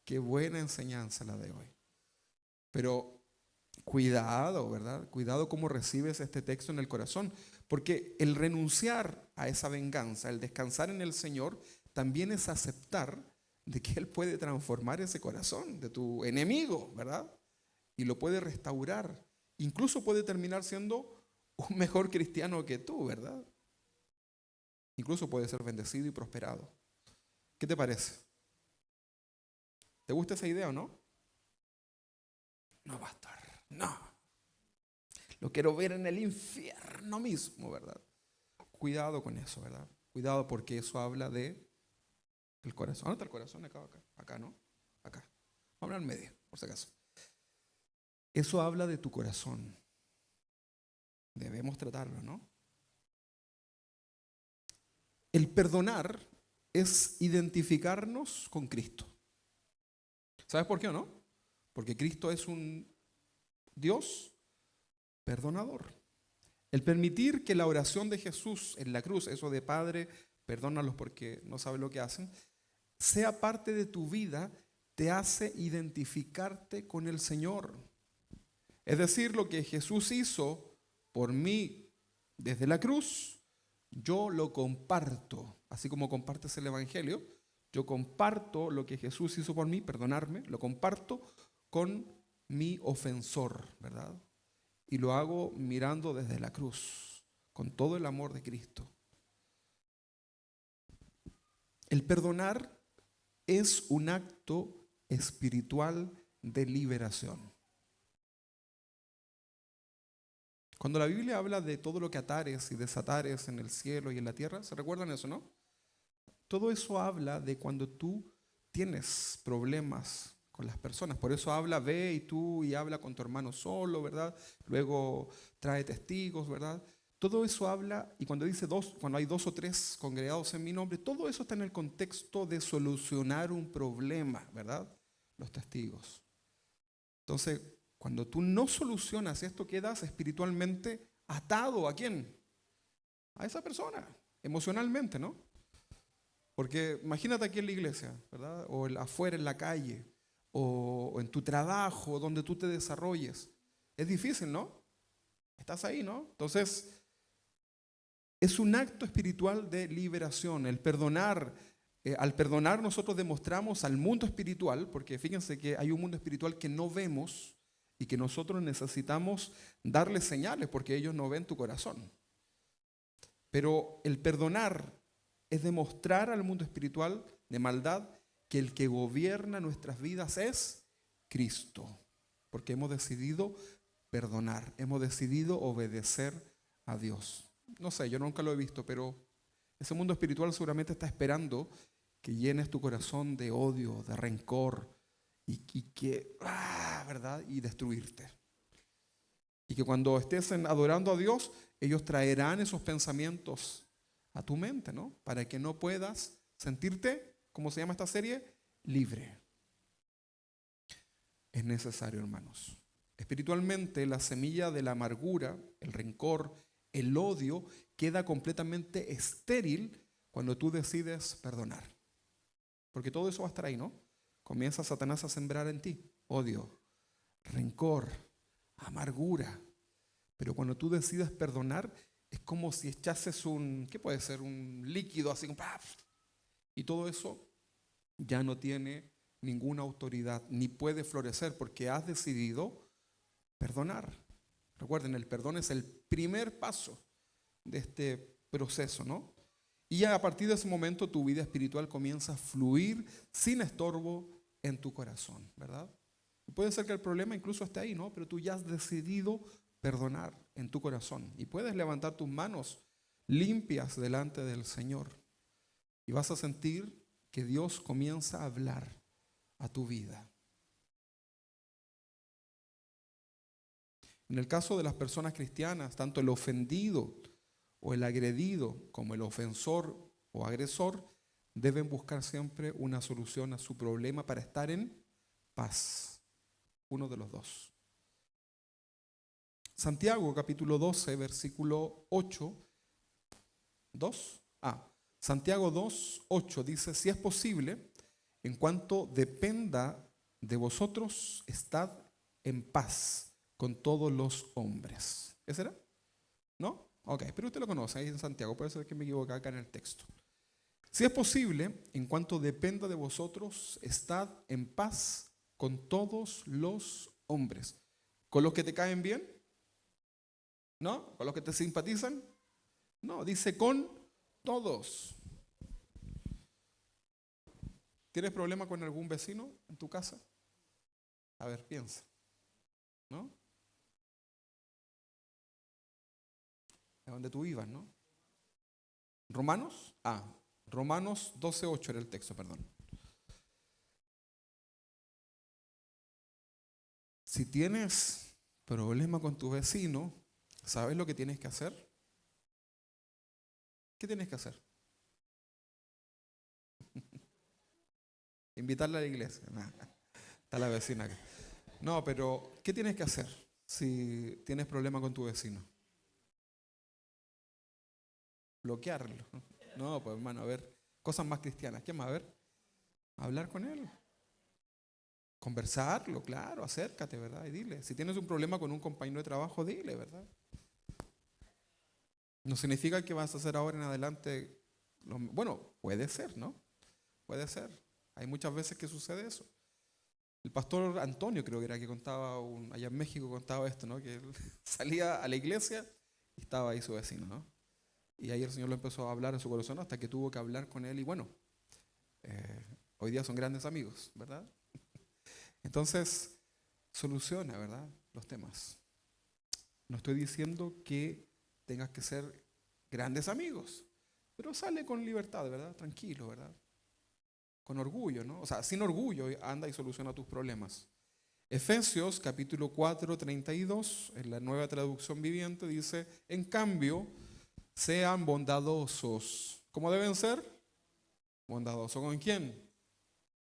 qué buena enseñanza la de hoy. Pero cuidado, ¿verdad? Cuidado cómo recibes este texto en el corazón, porque el renunciar a esa venganza, el descansar en el Señor, también es aceptar de que Él puede transformar ese corazón de tu enemigo, ¿verdad? Y lo puede restaurar. Incluso puede terminar siendo un mejor cristiano que tú, ¿verdad? Incluso puede ser bendecido y prosperado. ¿Qué te parece? ¿Te gusta esa idea o no? No, pastor, no. Lo quiero ver en el infierno mismo, ¿verdad? Cuidado con eso, ¿verdad? Cuidado porque eso habla de el corazón. ¿Dónde está el corazón? Acá, acá. Acá, ¿no? Acá. Vamos al medio, por si acaso. Eso habla de tu corazón. Debemos tratarlo, ¿no? El perdonar es identificarnos con Cristo. ¿Sabes por qué o no? Porque Cristo es un Dios perdonador. El permitir que la oración de Jesús en la cruz, eso de Padre, perdónalos porque no saben lo que hacen, sea parte de tu vida, te hace identificarte con el Señor. Es decir, lo que Jesús hizo por mí desde la cruz, yo lo comparto, así como compartes el Evangelio, yo comparto lo que Jesús hizo por mí, perdonarme, lo comparto con mi ofensor, ¿verdad? Y lo hago mirando desde la cruz, con todo el amor de Cristo. El perdonar es un acto espiritual de liberación. Cuando la Biblia habla de todo lo que atares y desatares en el cielo y en la tierra, ¿se recuerdan eso, no? Todo eso habla de cuando tú tienes problemas con las personas. Por eso habla, ve y tú y habla con tu hermano solo, ¿verdad? Luego trae testigos, ¿verdad? Todo eso habla, y cuando dice cuando hay 2 o 3 congregados en mi nombre, todo eso está en el contexto de solucionar un problema, ¿verdad? Los testigos. Entonces, cuando tú no solucionas esto, quedas espiritualmente atado ¿a quién? A esa persona, emocionalmente, ¿no? Porque imagínate aquí en la iglesia, ¿verdad? O afuera en la calle, o en tu trabajo, donde tú te desarrolles. Es difícil, ¿no? Estás ahí, ¿no? Entonces, es un acto espiritual de liberación. El perdonar, al perdonar nosotros demostramos al mundo espiritual, porque fíjense que hay un mundo espiritual que no vemos y que nosotros necesitamos darles señales porque ellos no ven tu corazón. Pero el perdonar es demostrar al mundo espiritual de maldad que el que gobierna nuestras vidas es Cristo, porque hemos decidido perdonar, hemos decidido obedecer a Dios. No sé, yo nunca lo he visto, pero ese mundo espiritual seguramente está esperando que llenes tu corazón de odio, de rencor y que, ¿verdad? Y destruirte. Y que cuando estés adorando a Dios, ellos traerán esos pensamientos a tu mente, ¿no? Para que no puedas sentirte, ¿cómo se llama esta serie? Libre. Es necesario, hermanos. Espiritualmente, la semilla de la amargura, el rencor, el odio, queda completamente estéril cuando tú decides perdonar. Porque todo eso va a estar ahí, ¿no? Comienza Satanás a sembrar en ti odio, rencor, amargura. Pero cuando tú decides perdonar, es como si echases ¿qué puede ser? Un líquido así, y todo eso ya no tiene ninguna autoridad, ni puede florecer, porque has decidido perdonar. Recuerden, el perdón es el primer paso de este proceso, ¿no? Y a partir de ese momento tu vida espiritual comienza a fluir sin estorbo en tu corazón, ¿verdad? Y puede ser que el problema incluso esté ahí, ¿no? Pero tú ya has decidido perdonar en tu corazón y puedes levantar tus manos limpias delante del Señor y vas a sentir que Dios comienza a hablar a tu vida. En el caso de las personas cristianas, tanto el ofendido o el agredido como el ofensor o agresor deben buscar siempre una solución a su problema para estar en paz. Uno de los dos. Santiago capítulo 12, versículo 8. Santiago 2, 8 dice, si es posible, en cuanto dependa de vosotros, estad en paz con todos los hombres. ¿Ese era? ¿No? Ok, pero usted lo conoce ahí en Santiago, puede ser que me equivoque acá en el texto. Si es posible, en cuanto dependa de vosotros, estad en paz con todos los hombres. ¿Con los que te caen bien? ¿No? ¿Con los que te simpatizan? No, dice con todos. ¿Tienes problema con algún vecino en tu casa? A ver, piensa. ¿No? Es donde tú vivas, ¿no? Romanos 12:8 era el texto, perdón. Si tienes problema con tu vecino, ¿sabes lo que tienes que hacer? ¿Qué tienes que hacer? Invitarle a la iglesia. Nah, está la vecina acá. No, pero ¿qué tienes que hacer si tienes problema con tu vecino? Bloquearlo. No, pues hermano, a ver, cosas más cristianas. ¿Qué más? A ver, hablar con él. Conversarlo, claro, acércate, ¿verdad? Y dile. Si tienes un problema con un compañero de trabajo, dile, ¿verdad? No significa que vas a hacer ahora en adelante. Bueno, puede ser, ¿no? Puede ser. Hay muchas veces que sucede eso. El pastor Antonio, creo que era que contaba, allá en México contaba esto, ¿no? Que él salía a la iglesia y estaba ahí su vecino, ¿no? Y ahí el Señor lo empezó a hablar en su corazón hasta que tuvo que hablar con él y bueno, hoy día son grandes amigos, ¿verdad? Entonces, soluciona, ¿verdad? Los temas. No estoy diciendo que tengas que ser grandes amigos, pero sale con libertad, ¿verdad? Tranquilo, ¿verdad? Con orgullo, ¿no? O sea, sin orgullo, anda y soluciona tus problemas. Efesios capítulo 4, 32, en la Nueva Traducción Viviente, dice, en cambio, sean bondadosos. ¿Cómo deben ser? Bondadosos. ¿Con quién?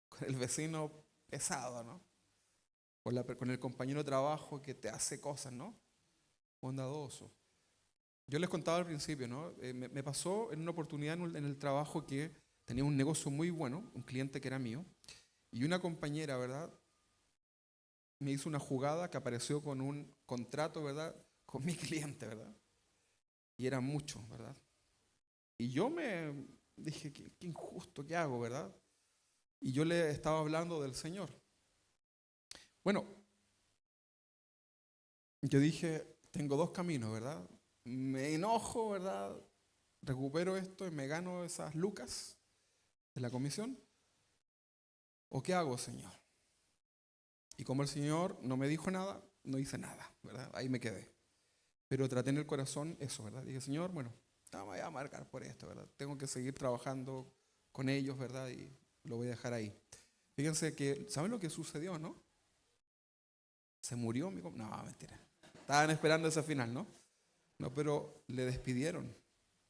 Con el vecino pesado, ¿no? Con el compañero de trabajo que te hace cosas, ¿no? Bondadoso. Yo les contaba al principio, ¿no? Me pasó en una oportunidad en el trabajo que tenía un negocio muy bueno, un cliente que era mío, y una compañera, ¿verdad? Me hizo una jugada que apareció con un contrato, ¿verdad? Con mi cliente, ¿verdad? Y era mucho, ¿verdad? Y yo me dije, qué injusto, ¿qué hago, verdad? Y yo le estaba hablando del Señor. Bueno, yo dije, tengo dos caminos, ¿verdad? Me enojo, ¿verdad? Recupero esto y me gano esas lucas de la comisión. ¿O qué hago, Señor? Y como el Señor no me dijo nada, no hice nada, ¿verdad? Ahí me quedé. Pero traté en el corazón eso, ¿verdad? Dije, Señor, bueno, no me voy a marcar por esto, ¿verdad? Tengo que seguir trabajando con ellos, ¿verdad? Y lo voy a dejar ahí. Fíjense que, ¿saben lo que sucedió, no? Se murió mi compañero. No, mentira. Estaban esperando ese final, ¿no? No, pero le despidieron.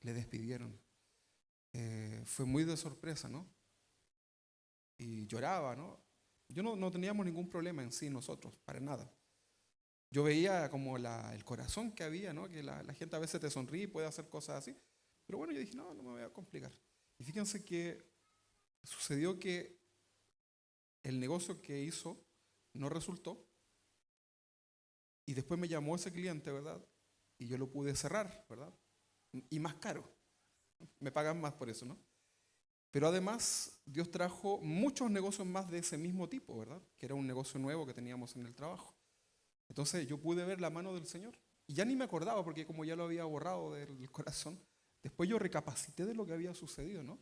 Le despidieron. Fue muy de sorpresa, ¿no? Y lloraba, ¿no? Yo no teníamos ningún problema en sí nosotros, para nada. Yo veía como el corazón que había, ¿no? Que la gente a veces te sonríe y puede hacer cosas así. Pero bueno, yo dije, no me voy a complicar. Y fíjense que sucedió que el negocio que hizo no resultó. Y después me llamó ese cliente, ¿verdad? Y yo lo pude cerrar, ¿verdad? Y más caro. Me pagan más por eso, ¿no? Pero además, Dios trajo muchos negocios más de ese mismo tipo, ¿verdad? Que era un negocio nuevo que teníamos en el trabajo. Entonces yo pude ver la mano del Señor. Y ya ni me acordaba porque como ya lo había borrado del corazón, después yo recapacité de lo que había sucedido, ¿no?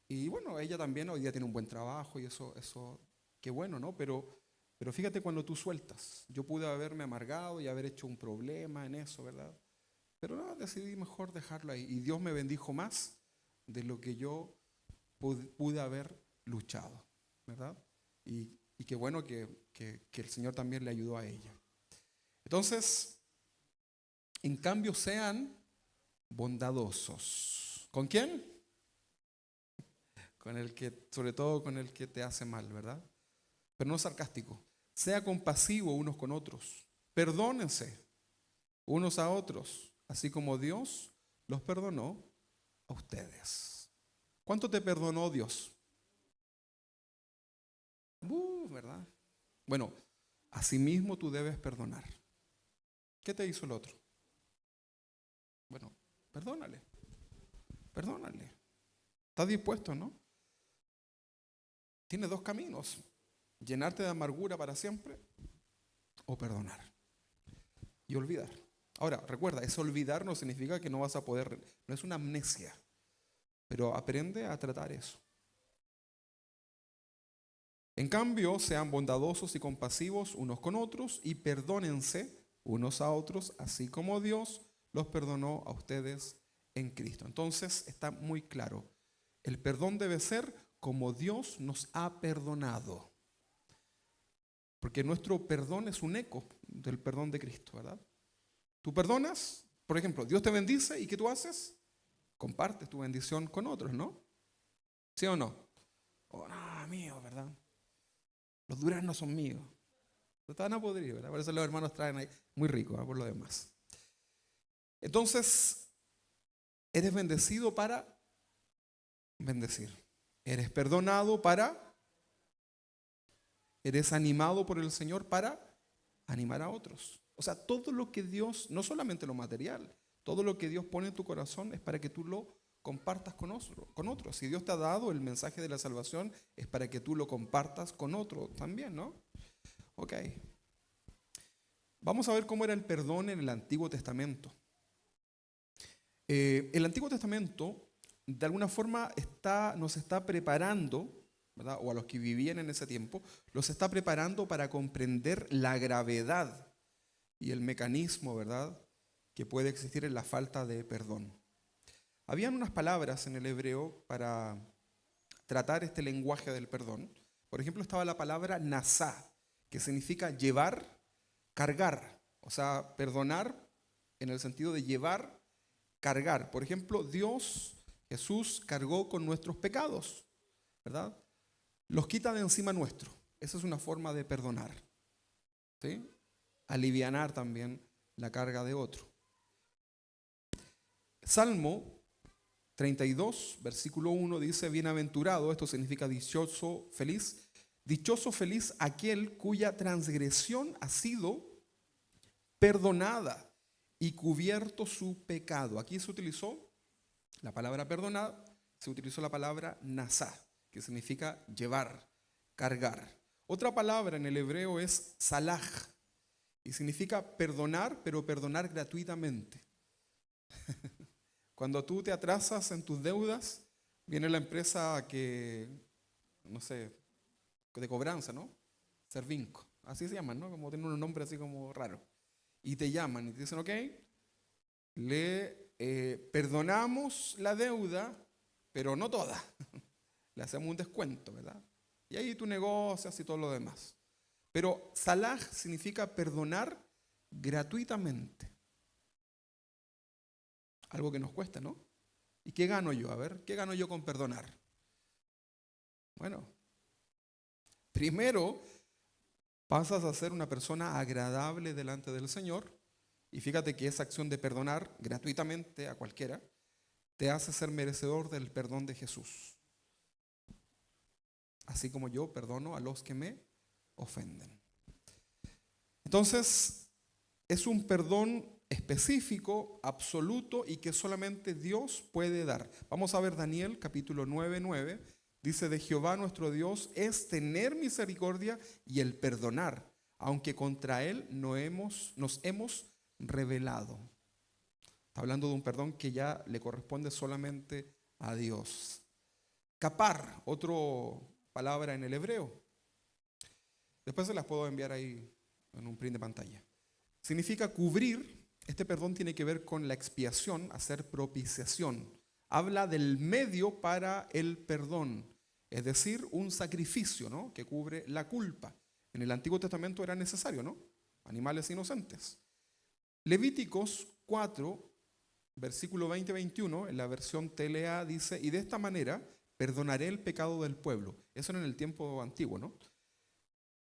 Y bueno, ella también hoy día tiene un buen trabajo y eso, qué bueno, ¿no? Pero fíjate cuando tú sueltas. Yo pude haberme amargado y haber hecho un problema en eso, ¿verdad? Pero no, decidí mejor dejarlo ahí. Y Dios me bendijo más de lo que yo pude haber luchado, ¿verdad? Y qué bueno que el Señor también le ayudó a ella. Entonces, en cambio, sean bondadosos. ¿Con quién? sobre todo con el que te hace mal, ¿verdad? Pero no sarcástico. Sea compasivo unos con otros. Perdónense unos a otros, así como Dios los perdonó a ustedes. ¿Cuánto te perdonó Dios? ¿Verdad? Bueno, asimismo tú debes perdonar. ¿Qué te hizo el otro? Bueno, perdónale. Perdónale. ¿Estás dispuesto, no? Tienes dos caminos: llenarte de amargura para siempre o perdonar y olvidar. Ahora, recuerda, ese olvidar no significa que no vas a poder, no es una amnesia, pero aprende a tratar eso. En cambio, sean bondadosos y compasivos unos con otros y perdónense unos a otros, así como Dios los perdonó a ustedes en Cristo. Entonces, está muy claro. El perdón debe ser como Dios nos ha perdonado. Porque nuestro perdón es un eco del perdón de Cristo, ¿verdad? Tú perdonas, por ejemplo, Dios te bendice y ¿qué tú haces? Compartes tu bendición con otros, ¿no? ¿Sí o no? Oh, no, mío, ¿verdad? Los duraznos son míos. Estaban a podrir, ¿verdad? Por eso los hermanos traen ahí. Muy rico, ¿eh? Por lo demás. Entonces, eres bendecido para bendecir. Eres perdonado eres animado por el Señor para animar a otros. O sea, todo lo que Dios, no solamente lo material, todo lo que Dios pone en tu corazón es para que tú lo compartas con otros. Si Dios te ha dado el mensaje de la salvación, es para que tú lo compartas con otro también, ¿no? Ok. Vamos a ver cómo era el perdón en el Antiguo Testamento. El Antiguo Testamento, de alguna forma, nos está preparando, ¿verdad? O a los que vivían en ese tiempo, los está preparando para comprender la gravedad y el mecanismo, ¿verdad?, que puede existir en la falta de perdón. Habían unas palabras en el hebreo para tratar este lenguaje del perdón. Por ejemplo, estaba la palabra nasá, que significa llevar, cargar. O sea, perdonar en el sentido de llevar, cargar. Por ejemplo, Jesús cargó con nuestros pecados, ¿verdad? Los quita de encima nuestro. Esa es una forma de perdonar, ¿sí? Alivianar también la carga de otro. Salmo 32, versículo 1 dice: bienaventurado, esto significa dichoso, feliz aquel cuya transgresión ha sido perdonada y cubierto su pecado. Aquí se utilizó la palabra perdonada, se utilizó la palabra nasá, que significa llevar, cargar. Otra palabra en el hebreo es salaj, y significa perdonar, pero perdonar gratuitamente. Cuando tú te atrasas en tus deudas, viene la empresa no sé, de cobranza, ¿no? Servinco, así se llaman, ¿no? Como tienen un nombre así como raro. Y te llaman y te dicen, ok, le perdonamos la deuda, pero no toda. Le hacemos un descuento, ¿verdad? Y ahí tú negocias y todo lo demás. Pero salaj significa perdonar gratuitamente. Algo que nos cuesta, ¿no? ¿Y qué gano yo? A ver, ¿qué gano yo con perdonar? Bueno, primero pasas a ser una persona agradable delante del Señor. Y fíjate que esa acción de perdonar gratuitamente a cualquiera te hace ser merecedor del perdón de Jesús. Así como yo perdono a los que me ofenden. Entonces, es un perdón específico, absoluto y que solamente Dios puede dar. Vamos a ver Daniel capítulo 9:9. Dice: de Jehová nuestro Dios es tener misericordia y el perdonar, aunque contra Él nos hemos rebelado. Está hablando de un perdón que ya le corresponde solamente a Dios. Capar, otra palabra en el hebreo. Después se las puedo enviar ahí en un print de pantalla. Significa cubrir. Este perdón tiene que ver con la expiación, hacer propiciación. Habla del medio para el perdón, es decir, un sacrificio, ¿no?, que cubre la culpa. En el Antiguo Testamento era necesario, ¿no? Animales inocentes. Levíticos 4, versículo 20-21, en la versión TLA dice: y de esta manera perdonaré el pecado del pueblo. Eso era en el tiempo antiguo, ¿no?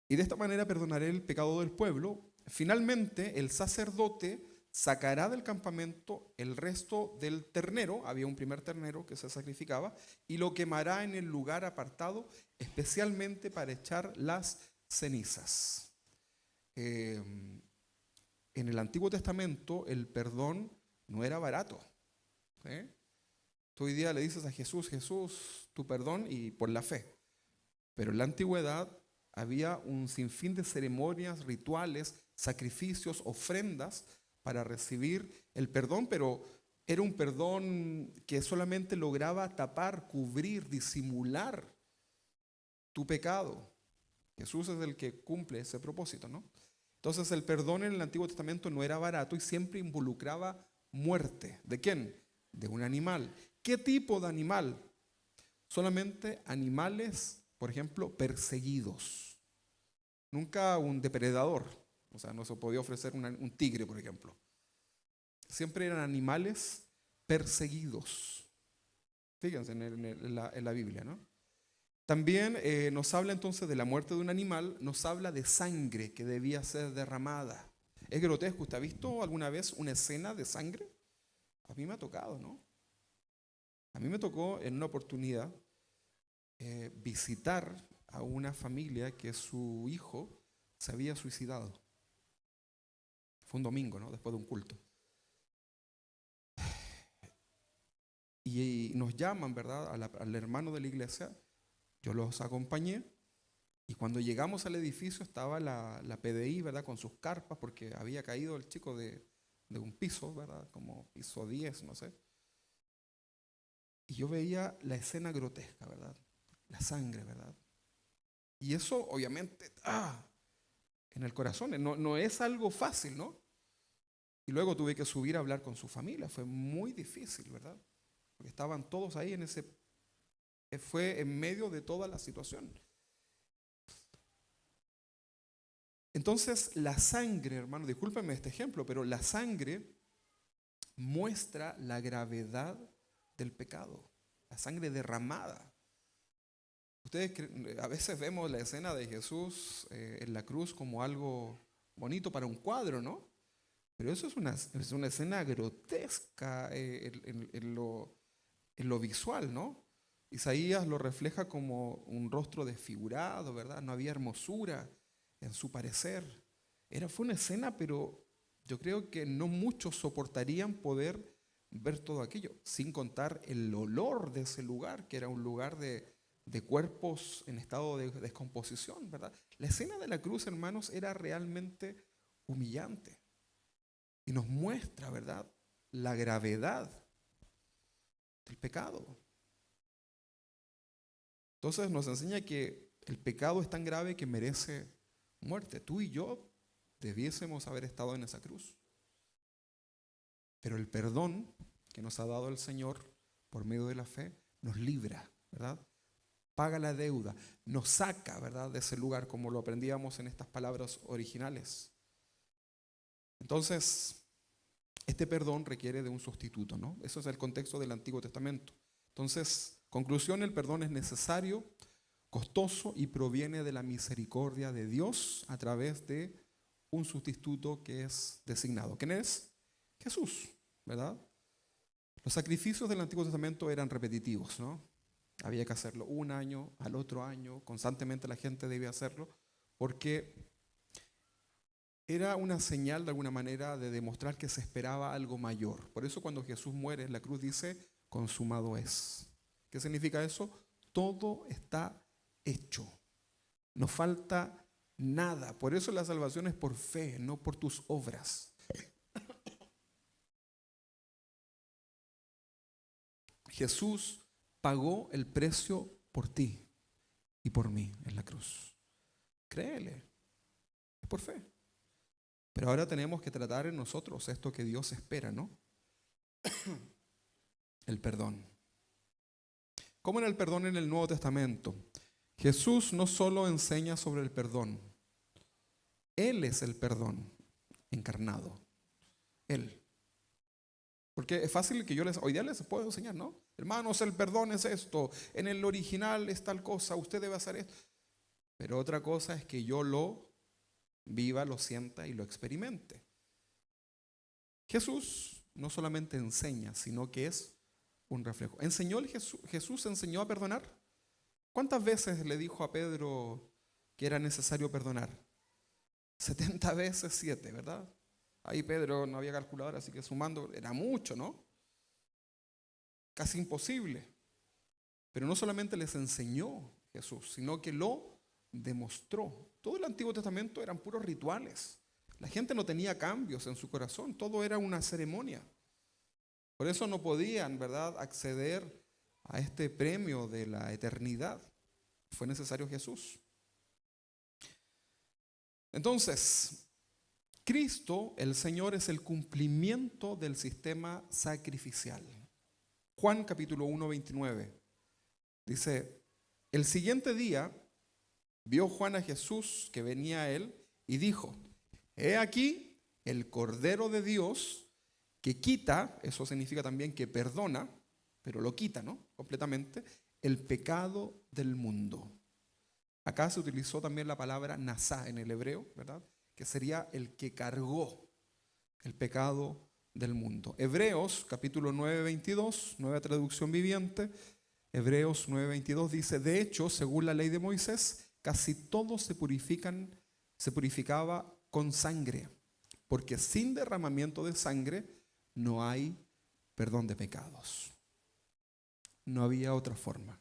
Y de esta manera perdonaré el pecado del pueblo. Finalmente, el sacerdote sacará del campamento el resto del ternero, había un primer ternero que se sacrificaba, y lo quemará en el lugar apartado, especialmente para echar las cenizas. En el Antiguo Testamento el perdón no era barato. ¿Sí? Tú hoy día le dices a Jesús, Jesús, tu perdón, y por la fe. Pero en la antigüedad había un sinfín de ceremonias, rituales, sacrificios, ofrendas para recibir el perdón, pero era un perdón que solamente lograba tapar, cubrir, disimular tu pecado. Jesús es el que cumple ese propósito, ¿no? Entonces el perdón en el Antiguo Testamento no era barato y siempre involucraba muerte. ¿De quién? De un animal. ¿Qué tipo de animal? Solamente animales, por ejemplo, perseguidos. Nunca un depredador. O sea, no se podía ofrecer un tigre, por ejemplo. Siempre eran animales perseguidos. Fíjense en la Biblia, ¿no? También nos habla entonces de la muerte de un animal, nos habla de sangre que debía ser derramada. Es grotesco. ¿Usted ha visto alguna vez una escena de sangre? A mí me ha tocado, ¿no? A mí me tocó en una oportunidad visitar a una familia que su hijo se había suicidado. Fue un domingo, ¿no? Después de un culto. Y nos llaman, ¿verdad? Al hermano de la iglesia. Yo los acompañé. Y cuando llegamos al edificio estaba la PDI, ¿verdad? Con sus carpas, porque había caído el chico de un piso, ¿verdad? Como piso 10, no sé. Y yo veía la escena grotesca, ¿verdad? La sangre, ¿verdad? Y eso obviamente, en el corazón, no es algo fácil, ¿no? Y luego tuve que subir a hablar con su familia, fue muy difícil, ¿verdad? Porque estaban todos ahí fue en medio de toda la situación. Entonces, la sangre, hermano, discúlpenme este ejemplo, pero la sangre muestra la gravedad del pecado, la sangre derramada. Ustedes a veces vemos la escena de Jesús en la cruz como algo bonito para un cuadro, ¿no? Pero eso es una escena grotesca en lo visual, ¿no? Isaías lo refleja como un rostro desfigurado, ¿verdad? No había hermosura en su parecer. Fue una escena, pero yo creo que no muchos soportarían poder ver todo aquello, sin contar el olor de ese lugar, que era un lugar de cuerpos en estado de descomposición, ¿verdad? La escena de la cruz, hermanos, era realmente humillante y nos muestra, ¿verdad?, la gravedad del pecado. Entonces nos enseña que el pecado es tan grave que merece muerte. Tú y yo debiésemos haber estado en esa cruz. Pero el perdón que nos ha dado el Señor por medio de la fe nos libra, ¿verdad? Paga la deuda, nos saca, ¿verdad?, de ese lugar, como lo aprendíamos en estas palabras originales. Entonces, este perdón requiere de un sustituto, ¿no? Eso es el contexto del Antiguo Testamento. Entonces, conclusión, el perdón es necesario, costoso y proviene de la misericordia de Dios a través de un sustituto que es designado. ¿Quién es? Jesús, ¿verdad? Los sacrificios del Antiguo Testamento eran repetitivos, ¿no? Había que hacerlo un año, al otro año, constantemente la gente debía hacerlo, porque era una señal de alguna manera de demostrar que se esperaba algo mayor. Por eso cuando Jesús muere en la cruz dice, consumado es. ¿Qué significa eso? Todo está hecho. No falta nada. Por eso la salvación es por fe, no por tus obras. Jesús pagó el precio por ti y por mí en la cruz. Créele, es por fe. Pero ahora tenemos que tratar en nosotros esto que Dios espera, ¿no? El perdón. ¿Cómo era el perdón en el Nuevo Testamento? Jesús no solo enseña sobre el perdón, Él es el perdón encarnado. Él. Porque es fácil que hoy día les puedo enseñar, ¿no? Hermanos, el perdón es esto, en el original es tal cosa, usted debe hacer esto. Pero otra cosa es que yo lo viva, lo sienta y lo experimente. Jesús no solamente enseña, sino que es un reflejo. Jesús enseñó a perdonar. ¿Cuántas veces le dijo a Pedro que era necesario perdonar? 70 veces 7, ¿verdad? Ahí Pedro no había calculadora, así que sumando era mucho, ¿no? Casi imposible. Pero no solamente les enseñó Jesús, sino que lo demostró. Todo el Antiguo Testamento eran puros rituales. La gente no tenía cambios en su corazón, todo era una ceremonia. Por eso no podían, ¿verdad?, acceder a este premio de la eternidad. Fue necesario Jesús. Entonces, Cristo, el Señor, es el cumplimiento del sistema sacrificial. Juan capítulo 1, 29. Dice, el siguiente día vio Juan a Jesús que venía a él y dijo, he aquí el Cordero de Dios que quita, eso significa también que perdona, pero lo quita, ¿no?, completamente, el pecado del mundo. Acá se utilizó también la palabra nasá en el hebreo, ¿verdad?, que sería el que cargó el pecado del mundo. Hebreos capítulo 9, 22, nueva traducción viviente, Hebreos 9, 22 dice, de hecho, según la ley de Moisés, casi todo se purificaba con sangre, porque sin derramamiento de sangre no hay perdón de pecados. No había otra forma.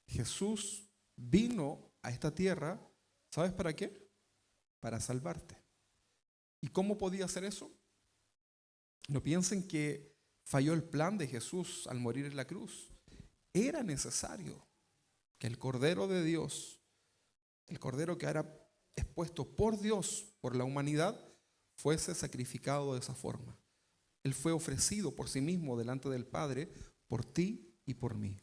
Jesús vino a esta tierra, ¿sabes para qué? Para salvarte. ¿Y cómo podía hacer eso? No piensen que falló el plan de Jesús al morir en la cruz. Era necesario que el Cordero de Dios, el Cordero que era expuesto por Dios, por la humanidad, fuese sacrificado de esa forma. Él fue ofrecido por sí mismo delante del Padre, por ti y por mí,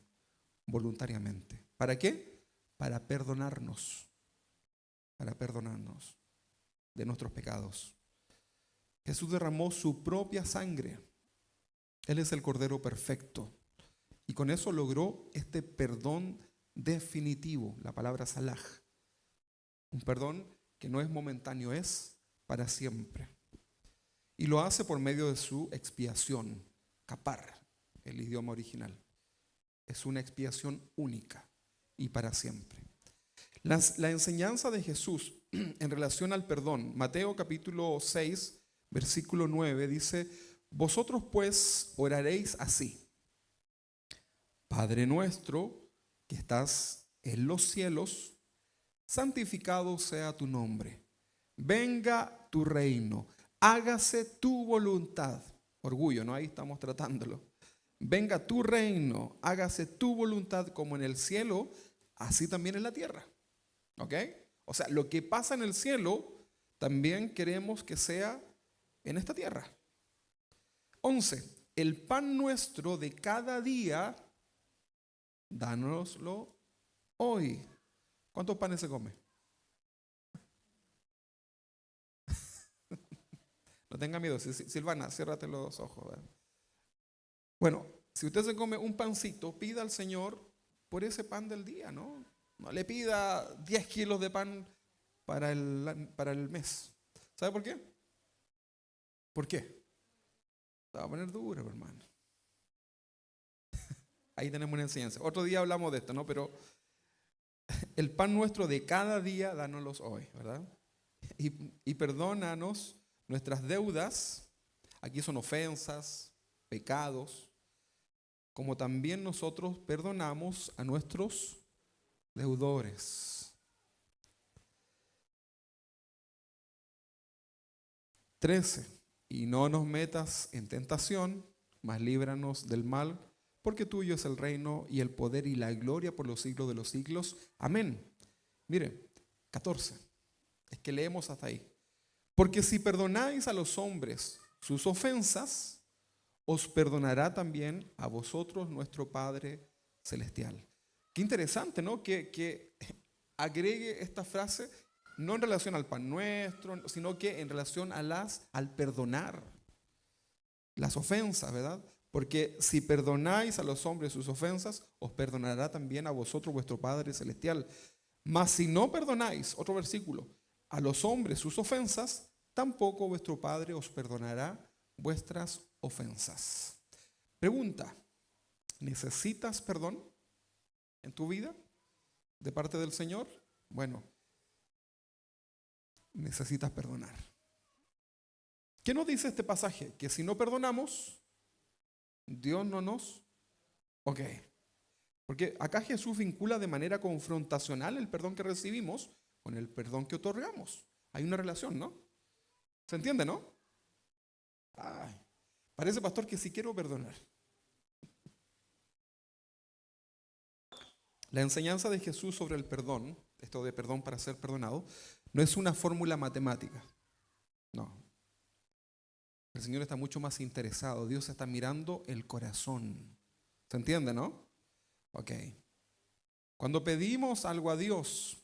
voluntariamente. ¿Para qué? Para perdonarnos de nuestros pecados. Jesús derramó su propia sangre. Él es el Cordero perfecto. Y con eso logró este perdón definitivo, la palabra salaj. Un perdón que no es momentáneo, es para siempre. Y lo hace por medio de su expiación, kapar, el idioma original. Es una expiación única y para siempre. La enseñanza de Jesús en relación al perdón, Mateo capítulo 6, versículo 9, dice, vosotros pues oraréis así. Padre nuestro que estás en los cielos, santificado sea tu nombre. Venga tu reino. Hágase tu voluntad. Orgullo, ¿no? Ahí estamos tratándolo. Venga tu reino. Hágase tu voluntad como en el cielo, así también en la tierra. ¿Ok? O sea, lo que pasa en el cielo, también queremos que sea en esta tierra. 11. El pan nuestro de cada día, dánoslo hoy. ¿Cuántos panes se come? No tenga miedo. Silvana, ciérrate los ojos. ¿Verdad? Bueno, si usted se come un pancito, pida al Señor por ese pan del día, ¿no? No le pida 10 kilos de pan para el mes. ¿Sabe por qué? ¿Por qué? Se va a poner duro, hermano. Ahí tenemos una enseñanza. Otro día hablamos de esto, ¿no? Pero el pan nuestro de cada día, dánoslos hoy, ¿verdad? Y perdónanos nuestras deudas. Aquí son ofensas, pecados, como también nosotros perdonamos a nuestros deudores. 13. Y no nos metas en tentación, mas líbranos del mal, porque tuyo es el reino y el poder y la gloria por los siglos de los siglos. Amén. Mire, 14. Es que leemos hasta ahí. Porque si perdonáis a los hombres sus ofensas, os perdonará también a vosotros nuestro Padre Celestial. Qué interesante, ¿no? Que agregue esta frase, no en relación al pan nuestro, sino que en relación al perdonar las ofensas, ¿verdad? Porque si perdonáis a los hombres sus ofensas, os perdonará también a vosotros vuestro Padre Celestial. Mas si no perdonáis, otro versículo, a los hombres sus ofensas, tampoco vuestro Padre os perdonará vuestras ofensas. Pregunta, ¿necesitas perdón en tu vida de parte del Señor? Bueno, necesitas perdonar. ¿Qué nos dice este pasaje? Que si no perdonamos, Dios no nos... Ok. Porque acá Jesús vincula de manera confrontacional el perdón que recibimos con el perdón que otorgamos. Hay una relación, ¿no? ¿Se entiende, no? Ay, parece, pastor, que sí quiero perdonar. La enseñanza de Jesús sobre el perdón, esto de perdón para ser perdonado, no es una fórmula matemática. No. El Señor está mucho más interesado. Dios está mirando el corazón. ¿Se entiende, no? Ok. Cuando pedimos algo a Dios,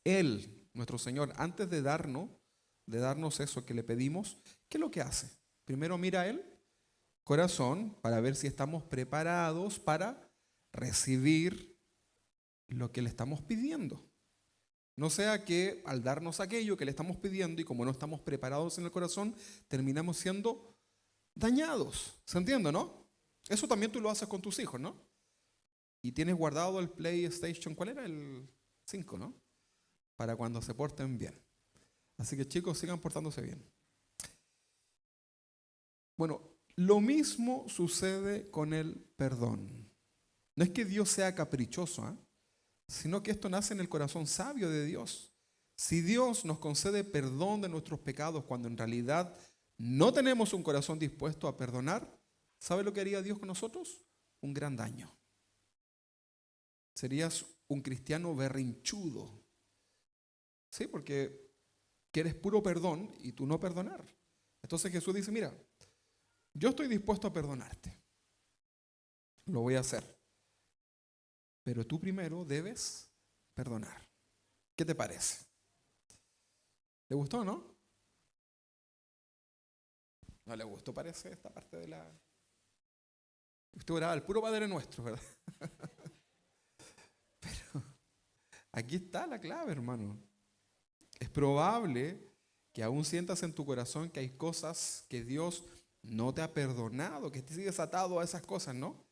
Él, nuestro Señor, antes de darnos eso que le pedimos, ¿qué es lo que hace? Primero mira el corazón para ver si estamos preparados para recibir lo que le estamos pidiendo. No sea que al darnos aquello que le estamos pidiendo y como no estamos preparados en el corazón, terminamos siendo dañados. ¿Se entiende, no? Eso también tú lo haces con tus hijos, ¿no? Y tienes guardado el PlayStation, ¿cuál era? El 5, ¿no? Para cuando se porten bien. Así que chicos, sigan portándose bien. Bueno, lo mismo sucede con el perdón. No es que Dios sea caprichoso, ¿eh? Sino que esto nace en el corazón sabio de Dios. Si Dios nos concede perdón de nuestros pecados cuando en realidad no tenemos un corazón dispuesto a perdonar, ¿sabe lo que haría Dios con nosotros? Un gran daño. Serías un cristiano berrinchudo. Sí, porque quieres puro perdón y tú no perdonar. Entonces Jesús dice, mira, yo estoy dispuesto a perdonarte. Lo voy a hacer. Pero tú primero debes perdonar. ¿Qué te parece? ¿Le gustó, no? No le gustó, parece, esta parte de la... Usted oraba el puro Padre Nuestro, ¿verdad? Pero aquí está la clave, hermano. Es probable que aún sientas en tu corazón que hay cosas que Dios no te ha perdonado, que te sigues atado a esas cosas, ¿no?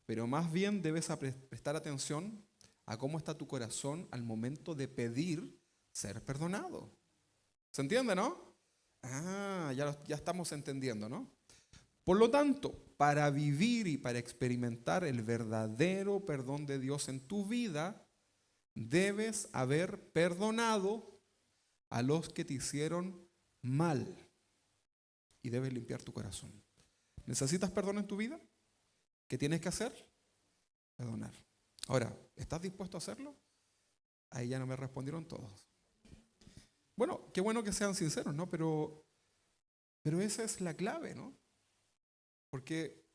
Pero más bien debes prestar atención a cómo está tu corazón al momento de pedir ser perdonado. ¿Se entiende, no? Ya estamos entendiendo, ¿no? Por lo tanto, para vivir y para experimentar el verdadero perdón de Dios en tu vida, debes haber perdonado a los que te hicieron mal. Y debes limpiar tu corazón. ¿Necesitas perdón en tu vida? ¿Qué tienes que hacer? Perdonar. Ahora, ¿estás dispuesto a hacerlo? Ahí ya no me respondieron todos. Bueno, qué bueno que sean sinceros, ¿no? Pero esa es la clave, ¿no? Porque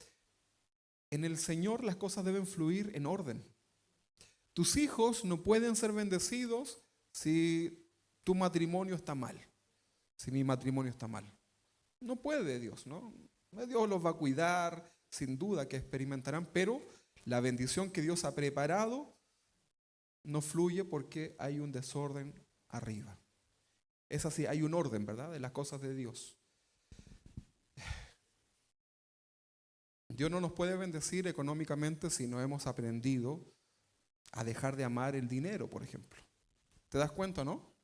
en el Señor las cosas deben fluir en orden. Tus hijos no pueden ser bendecidos si tu matrimonio está mal, si mi matrimonio está mal. No puede Dios, ¿no? Dios los va a cuidar, sin duda que experimentarán, pero la bendición que Dios ha preparado no fluye porque hay un desorden arriba. Es así, hay un orden, ¿verdad?, de las cosas de Dios. Dios no nos puede bendecir económicamente si no hemos aprendido a dejar de amar el dinero, por ejemplo. ¿Te das cuenta, no?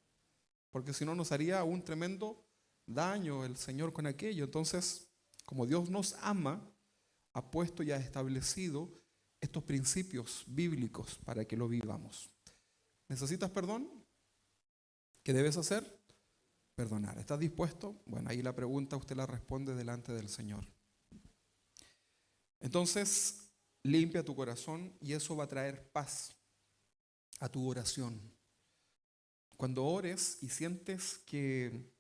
Porque si no nos haría un tremendo daño el Señor con aquello. Entonces, como Dios nos ama, ha puesto y ha establecido estos principios bíblicos para que lo vivamos. ¿Necesitas perdón? ¿Qué debes hacer? Perdonar. ¿Estás dispuesto? Bueno, ahí la pregunta usted la responde delante del Señor. Entonces, limpia tu corazón y eso va a traer paz a tu oración. Cuando ores y sientes que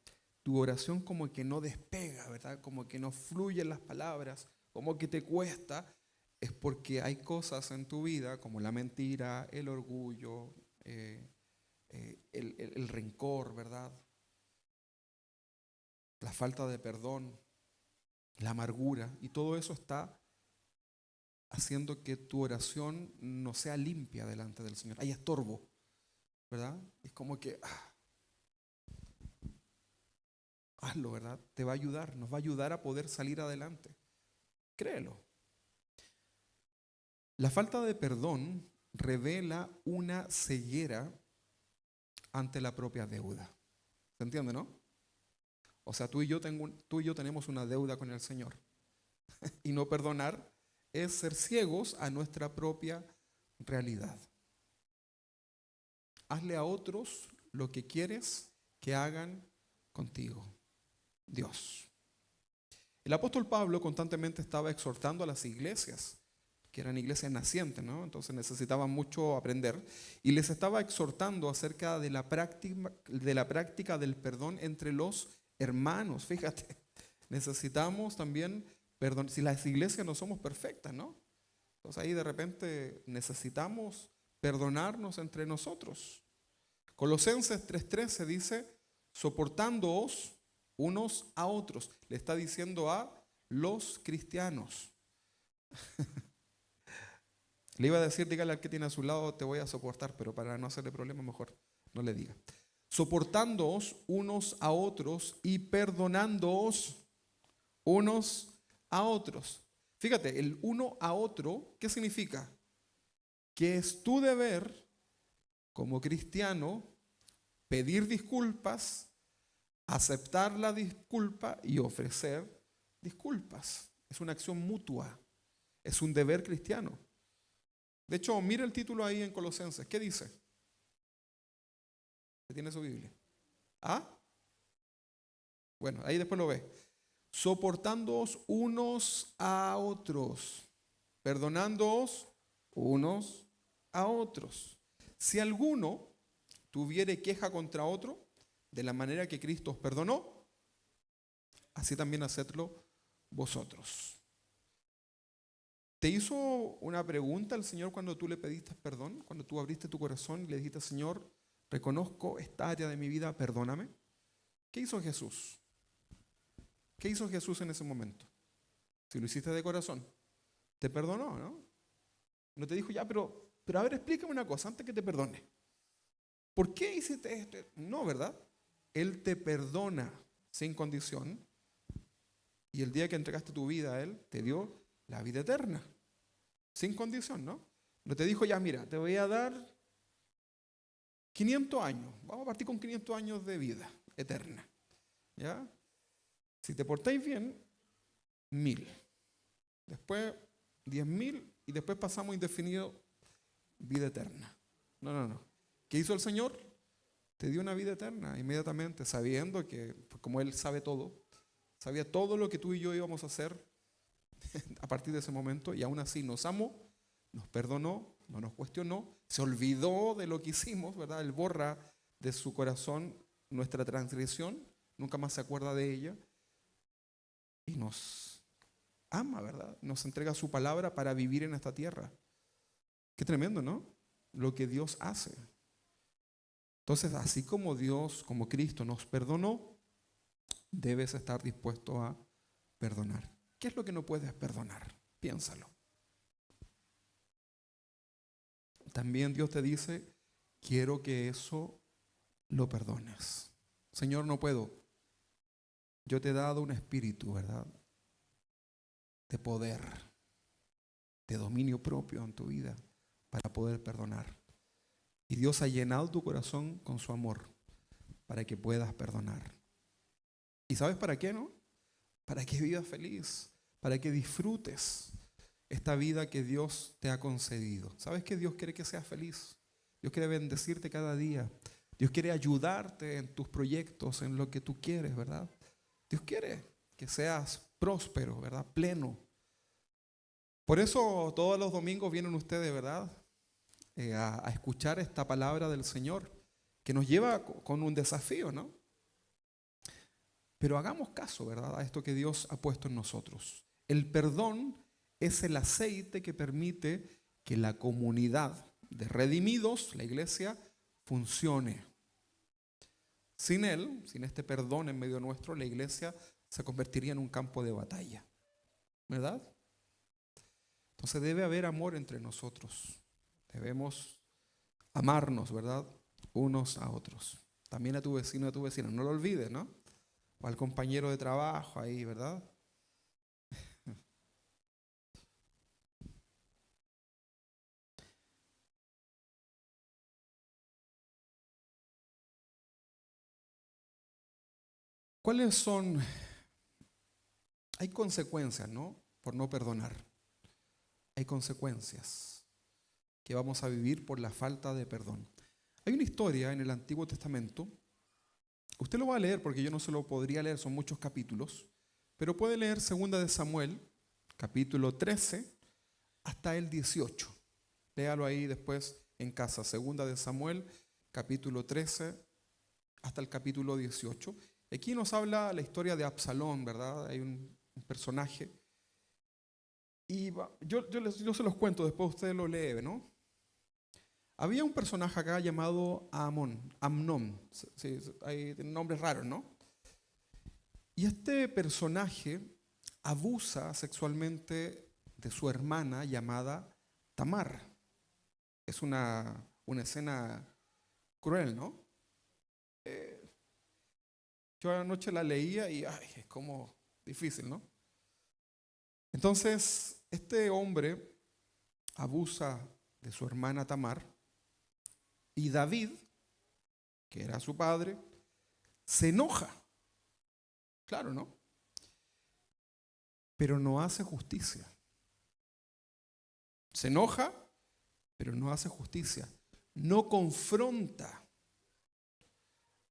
tu oración como que no despega, ¿verdad? Como que no fluyen las palabras, como que te cuesta, es porque hay cosas en tu vida como la mentira, el orgullo, el rencor, ¿verdad? La falta de perdón, la amargura, y todo eso está haciendo que tu oración no sea limpia delante del Señor. Hay estorbo, ¿verdad? Es como que hazlo, ¿verdad? Te va a ayudar, nos va a ayudar a poder salir adelante. Créelo. La falta de perdón revela una ceguera ante la propia deuda. ¿Se entiende, no? O sea, tú y yo tenemos una deuda con el Señor. Y no perdonar es ser ciegos a nuestra propia realidad. Hazle a otros lo que quieres que hagan contigo. Dios. El apóstol Pablo constantemente estaba exhortando a las iglesias, que eran iglesias nacientes, ¿no? Entonces necesitaban mucho aprender, y les estaba exhortando acerca de la práctica del perdón entre los hermanos. Fíjate, necesitamos también perdón. Si las iglesias no somos perfectas, ¿no? Entonces ahí de repente necesitamos perdonarnos entre nosotros. Colosenses 3:13 dice, soportándoos unos a otros. Le está diciendo a los cristianos. Le iba a decir, dígale al que tiene a su lado, te voy a soportar, pero para no hacerle problema, mejor no le diga. Soportándoos unos a otros y perdonándoos unos a otros. Fíjate, el uno a otro, ¿qué significa? Que es tu deber como cristiano pedir disculpas, aceptar la disculpa y ofrecer disculpas. Es una acción mutua, es un deber cristiano. De hecho, mira el título ahí en Colosenses. ¿Qué dice? ¿Qué tiene su Biblia? ¿Ah? Bueno, ahí después lo ve. Soportándoos unos a otros, perdonándoos unos a otros. Si alguno tuviere queja contra otro, de la manera que Cristo os perdonó, así también hacedlo vosotros. ¿Te hizo una pregunta el Señor cuando tú le pediste perdón? Cuando tú abriste tu corazón y le dijiste, Señor, reconozco esta área de mi vida, perdóname. ¿Qué hizo Jesús? ¿Qué hizo Jesús en ese momento? Si lo hiciste de corazón, te perdonó, ¿no? No te dijo, ya, pero a ver, explícame una cosa antes que te perdone. ¿Por qué hiciste esto? No, ¿verdad? Él te perdona sin condición, y el día que entregaste tu vida a Él, te dio la vida eterna, sin condición, ¿no? No te dijo, ya, mira, te voy a dar 500 años, vamos a partir con 500 años de vida eterna, ¿ya? Si te portáis bien, 1000. Después 10.000 y después pasamos indefinido vida eterna. No. ¿Qué hizo el Señor? Te dio una vida eterna inmediatamente, sabiendo que, pues como Él sabe todo, sabía todo lo que tú y yo íbamos a hacer a partir de ese momento, y aún así nos amó, nos perdonó, no nos cuestionó, se olvidó de lo que hicimos, ¿verdad? Él borra de su corazón nuestra transgresión, nunca más se acuerda de ella, y nos ama, ¿verdad? Nos entrega su palabra para vivir en esta tierra. Qué tremendo, ¿no? Lo que Dios hace. Entonces, así como Dios, como Cristo nos perdonó, debes estar dispuesto a perdonar. ¿Qué es lo que no puedes perdonar? Piénsalo. También Dios te dice, quiero que eso lo perdones. Señor, no puedo. Yo te he dado un espíritu, ¿verdad? De poder, de dominio propio en tu vida para poder perdonar. Y Dios ha llenado tu corazón con su amor para que puedas perdonar. ¿Y sabes para qué, no? Para que vivas feliz, para que disfrutes esta vida que Dios te ha concedido. ¿Sabes que Dios quiere que seas feliz? Dios quiere bendecirte cada día. Dios quiere ayudarte en tus proyectos, en lo que tú quieres, ¿verdad? Dios quiere que seas próspero, ¿verdad? Pleno. Por eso todos los domingos vienen ustedes, ¿verdad? A escuchar esta palabra del Señor, que nos lleva con un desafío, ¿no? Pero hagamos caso, ¿verdad?, a esto que Dios ha puesto en nosotros. El perdón es el aceite que permite que la comunidad de redimidos, la iglesia, funcione. Sin él, sin este perdón en medio nuestro, la iglesia se convertiría en un campo de batalla. ¿verdad? Entonces debe haber amor entre nosotros. Debemos amarnos, ¿verdad? Unos a otros. También a tu vecino y a tu vecina. No lo olvides, ¿no? O al compañero de trabajo ahí, ¿verdad? ¿Cuáles son? Hay consecuencias, ¿no? Por no perdonar. Hay consecuencias que vamos a vivir por la falta de perdón. Hay una historia en el Antiguo Testamento. Usted lo va a leer porque yo no se lo podría leer, son muchos capítulos, pero puede leer 2 de Samuel, capítulo 13, hasta el 18. Léalo ahí después en casa. 2 de Samuel, capítulo 13, hasta el capítulo 18. Aquí nos habla la historia de Absalón, ¿verdad? Hay un personaje. Y yo se los cuento, después usted lo lee, ¿no? Había un personaje acá llamado Amnón. Sí, hay nombres raros, ¿no? Y este personaje abusa sexualmente de su hermana llamada Tamar. Es una escena cruel, ¿no? Eh, yo anoche la leía y ay, es como difícil, ¿no? Entonces, este hombre abusa de su hermana Tamar y David, que era su padre, se enoja. Claro, ¿no? Pero no hace justicia. Se enoja, pero no hace justicia. No confronta.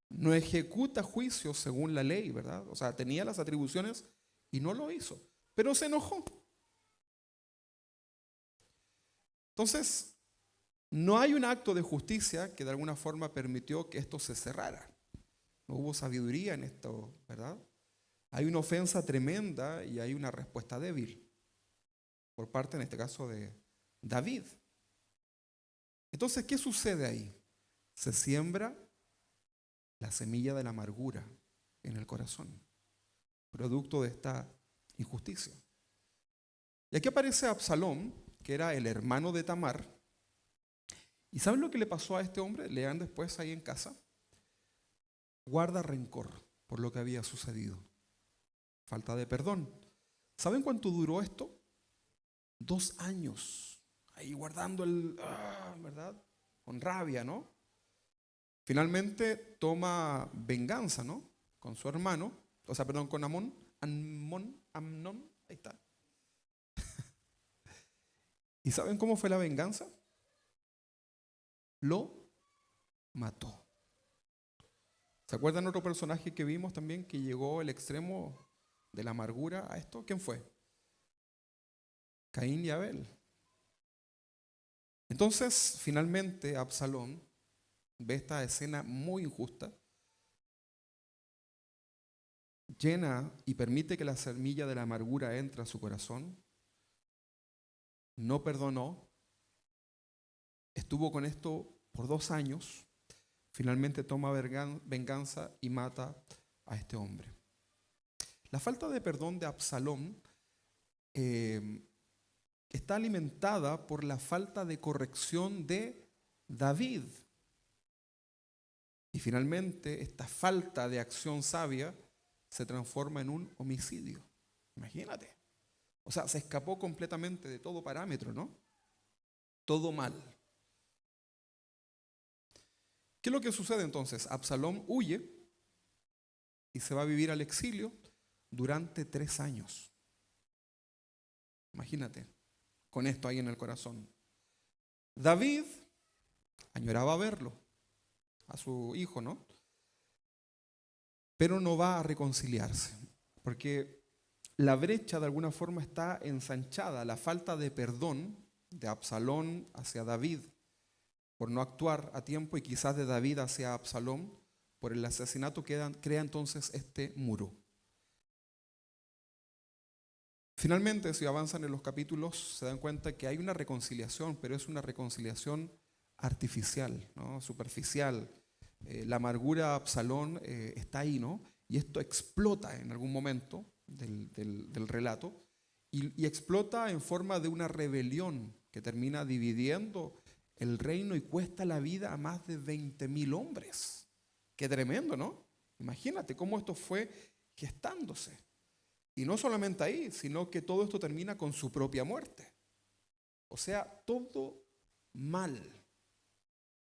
No ejecuta juicio según la ley, ¿verdad? O sea, tenía las atribuciones y no lo hizo. Pero se enojó. Entonces, no hay un acto de justicia que de alguna forma permitió que esto se cerrara. No hubo sabiduría en esto, ¿verdad? Hay una ofensa tremenda y hay una respuesta débil por parte, en este caso, de David. Entonces, ¿qué sucede ahí? Se siembra la semilla de la amargura en el corazón, producto de esta injusticia. Y aquí aparece Absalón, que era el hermano de Tamar. ¿Y saben lo que le pasó a este hombre? Lean después ahí en casa. Guarda rencor por lo que había sucedido. Falta de perdón. ¿Saben cuánto duró esto? 2 años. Ahí guardando ¿verdad? Con rabia, ¿no? Finalmente toma venganza, ¿no? Con su hermano, o sea, perdón, con Amnón, ahí está. ¿Y saben cómo fue la venganza? Lo mató. ¿Se acuerdan otro personaje que vimos también que llegó al extremo de la amargura a esto? ¿Quién fue? Caín y Abel. Entonces, finalmente, Absalón ve esta escena muy injusta, llena y permite que la semilla de la amargura entre a su corazón, no perdonó, estuvo con esto por 2 años, finalmente toma venganza y mata a este hombre. La falta de perdón de Absalón está alimentada por la falta de corrección de David. Y finalmente esta falta de acción sabia se transforma en un homicidio. Imagínate. O sea, se escapó completamente de todo parámetro, ¿no? Todo mal. ¿Qué es lo que sucede entonces? Absalón huye y se va a vivir al exilio durante 3 años. Imagínate, con esto ahí en el corazón. David añoraba verlo, a su hijo, ¿no? Pero no va a reconciliarse, porque la brecha de alguna forma está ensanchada, la falta de perdón de Absalón hacia David por no actuar a tiempo y quizás de David hacia Absalón por el asesinato crea entonces este muro. Finalmente, si avanzan en los capítulos, se dan cuenta que hay una reconciliación, pero es una reconciliación artificial, ¿no? Superficial. La amargura de Absalón está ahí, ¿no? Y esto explota en algún momento del relato y explota en forma de una rebelión que termina dividiendo el reino y cuesta la vida a más de 20.000 hombres. Qué tremendo, ¿no? Imagínate cómo esto fue gestándose. Y no solamente ahí, sino que todo esto termina con su propia muerte. O sea, todo mal.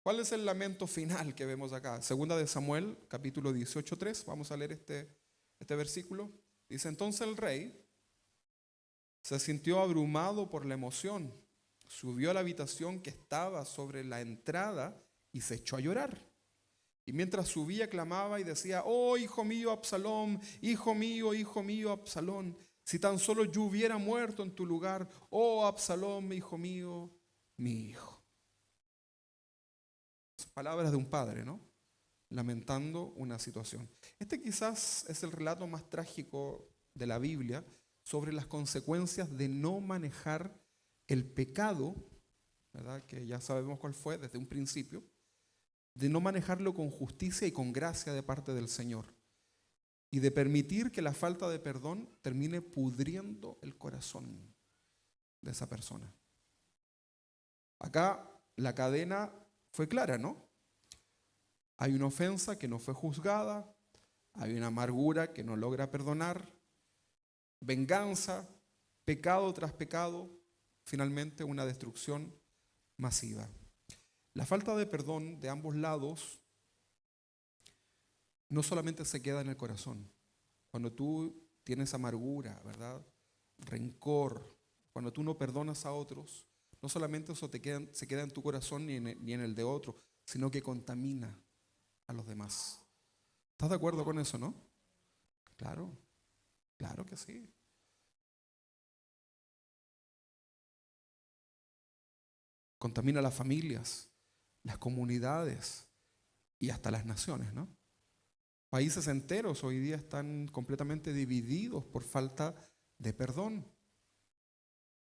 ¿Cuál es el lamento final que vemos acá? Segunda de Samuel, capítulo 18:3. Vamos a leer este versículo. Dice, entonces el rey se sintió abrumado por la emoción. Subió a la habitación que estaba sobre la entrada y se echó a llorar. Y mientras subía clamaba y decía, oh hijo mío Absalón, hijo mío Absalón, si tan solo yo hubiera muerto en tu lugar, oh Absalón, hijo mío, mi hijo. Palabras de un padre, ¿no? Lamentando una situación. Este quizás es el relato más trágico de la Biblia sobre las consecuencias de no manejar el pecado, ¿verdad? Que ya sabemos cuál fue desde un principio, de no manejarlo con justicia y con gracia de parte del Señor, y de permitir que la falta de perdón termine pudriendo el corazón de esa persona. Acá la cadena fue clara, ¿no? Hay una ofensa que no fue juzgada, hay una amargura que no logra perdonar, venganza, pecado tras pecado, finalmente una destrucción masiva. La falta de perdón de ambos lados no solamente se queda en el corazón. Cuando tú tienes amargura, ¿verdad? Rencor, cuando tú no perdonas a otros, no solamente eso se queda en tu corazón ni en el de otro, sino que contamina a los demás. ¿Estás de acuerdo con eso, no? Claro, claro que sí. Contamina las familias, las comunidades y hasta las naciones, ¿no? Países enteros hoy día están completamente divididos por falta de perdón.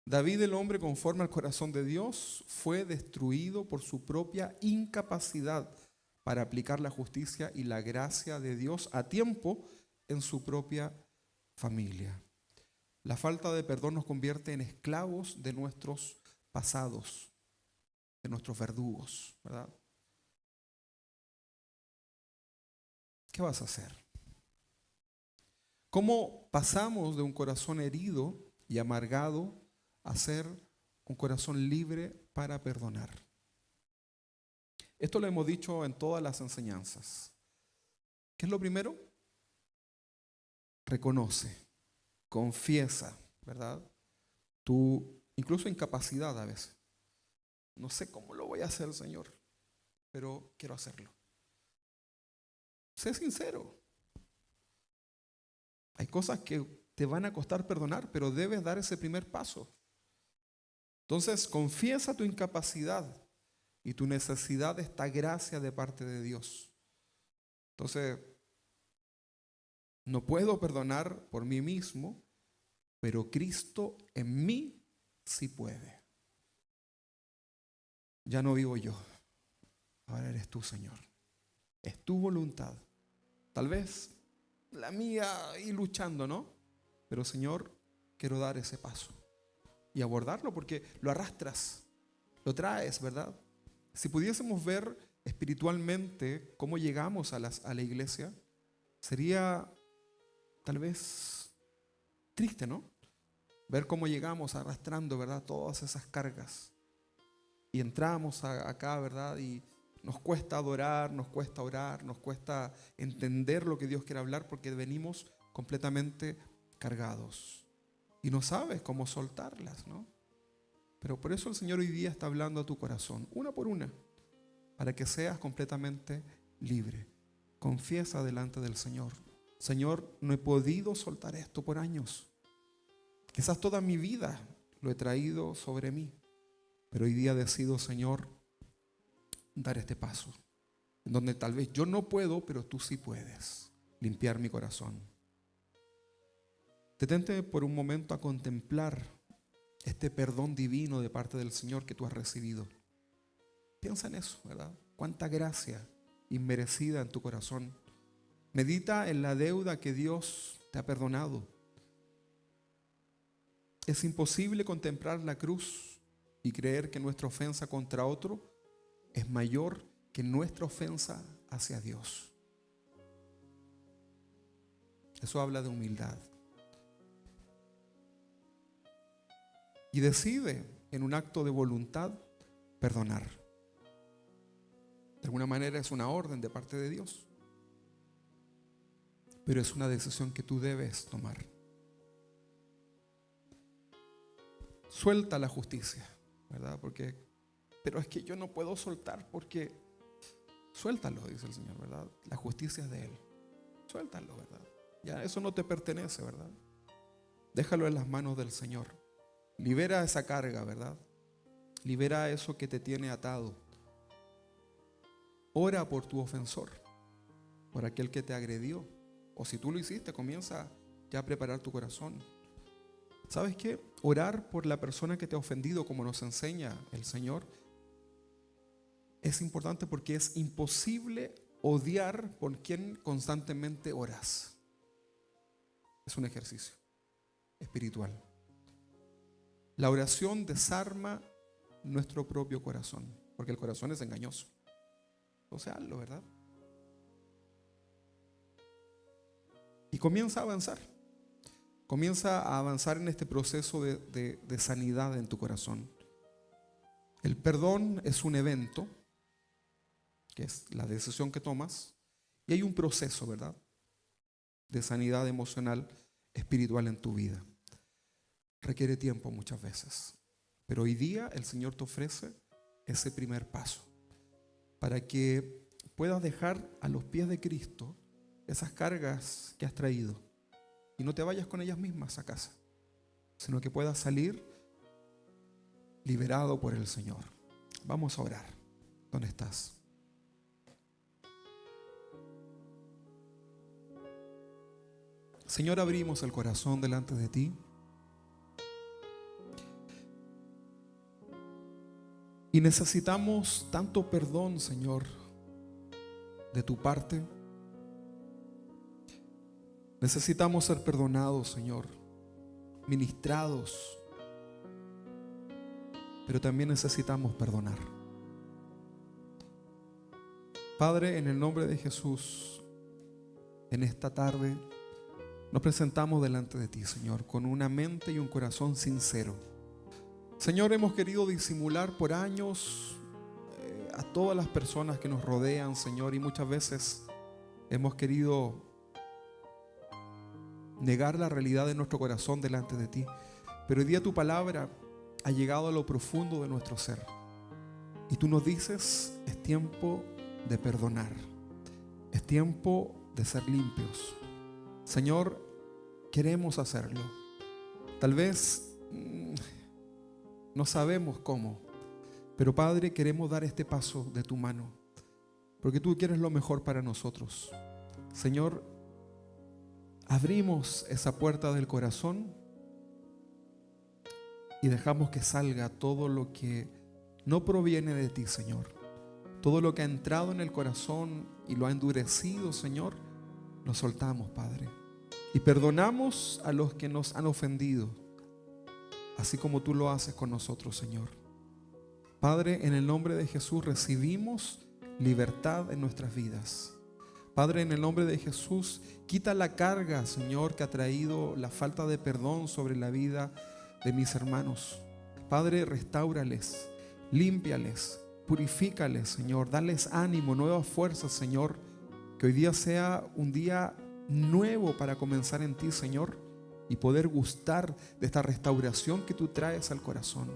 David, el hombre conforme al corazón de Dios, fue destruido por su propia incapacidad para aplicar la justicia y la gracia de Dios a tiempo en su propia familia. La falta de perdón nos convierte en esclavos de nuestros pasados, de nuestros verdugos, ¿verdad? ¿Qué vas a hacer? ¿Cómo pasamos de un corazón herido y amargado a ser un corazón libre para perdonar? Esto lo hemos dicho en todas las enseñanzas. ¿Qué es lo primero? Reconoce, confiesa, ¿verdad? Tu incluso incapacidad a veces. No sé cómo lo voy a hacer, Señor, pero quiero hacerlo. Sé sincero. Hay cosas que te van a costar perdonar, pero debes dar ese primer paso. Entonces, confiesa tu incapacidad y tu necesidad de esta gracia de parte de Dios. Entonces, no puedo perdonar por mí mismo, pero Cristo en mí sí puede. Ya no vivo yo, ahora eres tú, Señor. Es tu voluntad. Tal vez la mía y luchando, ¿no? Pero Señor, quiero dar ese paso y abordarlo porque lo arrastras, lo traes, ¿verdad? Si pudiésemos ver espiritualmente cómo llegamos a la iglesia, sería tal vez triste, ¿no? Ver cómo llegamos arrastrando, ¿verdad? Todas esas cargas. Y entramos acá, ¿verdad? Y nos cuesta adorar, nos cuesta orar, nos cuesta entender lo que Dios quiere hablar porque venimos completamente cargados. Y no sabes cómo soltarlas, ¿no? Pero por eso el Señor hoy día está hablando a tu corazón, una por una, para que seas completamente libre. Confiesa delante del Señor. Señor, no he podido soltar esto por años. Quizás toda mi vida lo he traído sobre mí. Pero hoy día decido, Señor, dar este paso. En donde tal vez yo no puedo, pero tú sí puedes limpiar mi corazón. Detente por un momento a contemplar este perdón divino de parte del Señor que tú has recibido. Piensa en eso, ¿verdad? Cuánta gracia inmerecida en tu corazón. Medita en la deuda que Dios te ha perdonado. Es imposible contemplar la cruz y creer que nuestra ofensa contra otro es mayor que nuestra ofensa hacia Dios. Eso habla de humildad. Y decide en un acto de voluntad perdonar. De alguna manera es una orden de parte de Dios, pero es una decisión que tú debes tomar. Suelta la justicia, ¿verdad? Pero es que yo no puedo soltar porque... Suéltalo, dice el Señor, ¿verdad? La justicia es de Él. Suéltalo, ¿verdad? Ya eso no te pertenece, ¿verdad? Déjalo en las manos del Señor. Libera esa carga, ¿verdad? Libera eso que te tiene atado. Ora por tu ofensor, por aquel que te agredió. O si tú lo hiciste, comienza ya a preparar tu corazón. ¿Sabes qué? Orar por la persona que te ha ofendido, como nos enseña el Señor, es importante porque es imposible odiar por quien constantemente oras. Es un ejercicio espiritual. La oración desarma nuestro propio corazón, porque el corazón es engañoso. O sea, hazlo, ¿verdad? Y comienza a avanzar. Comienza a avanzar en este proceso de sanidad en tu corazón. El perdón es un evento, que es la decisión que tomas, y hay un proceso, ¿verdad?, de sanidad emocional, espiritual en tu vida. Requiere tiempo muchas veces, pero hoy día el Señor te ofrece ese primer paso para que puedas dejar a los pies de Cristo esas cargas que has traído y no te vayas con ellas mismas a casa, sino que puedas salir liberado por el Señor. Vamos a orar. ¿Dónde estás? Señor, abrimos el corazón delante de ti. Y necesitamos tanto perdón, Señor, de tu parte. Necesitamos ser perdonados, Señor, ministrados, pero también necesitamos perdonar. Padre, en el nombre de Jesús, en esta tarde nos presentamos delante de ti, Señor, con una mente y un corazón sincero. Señor, hemos querido disimular por años a todas las personas que nos rodean, Señor, y muchas veces hemos querido negar la realidad de nuestro corazón delante de ti. Pero hoy día tu palabra ha llegado a lo profundo de nuestro ser. Y tú nos dices, es tiempo de perdonar. Es tiempo de ser limpios. Señor, queremos hacerlo. Tal vez no sabemos cómo, pero Padre, queremos dar este paso de tu mano, porque tú quieres lo mejor para nosotros. Señor, abrimos esa puerta del corazón y dejamos que salga todo lo que no proviene de ti, Señor. Todo lo que ha entrado en el corazón y lo ha endurecido, Señor, lo soltamos, Padre. Y perdonamos a los que nos han ofendido, así como tú lo haces con nosotros, Señor. Padre, en el nombre de Jesús recibimos libertad en nuestras vidas. Padre, en el nombre de Jesús, quita la carga, Señor, que ha traído la falta de perdón sobre la vida de mis hermanos. Padre, restáurales, límpiales, purifícales, Señor. Dales ánimo, nuevas fuerzas, Señor. Que hoy día sea un día nuevo para comenzar en ti, Señor, y poder gustar de esta restauración que tú traes al corazón.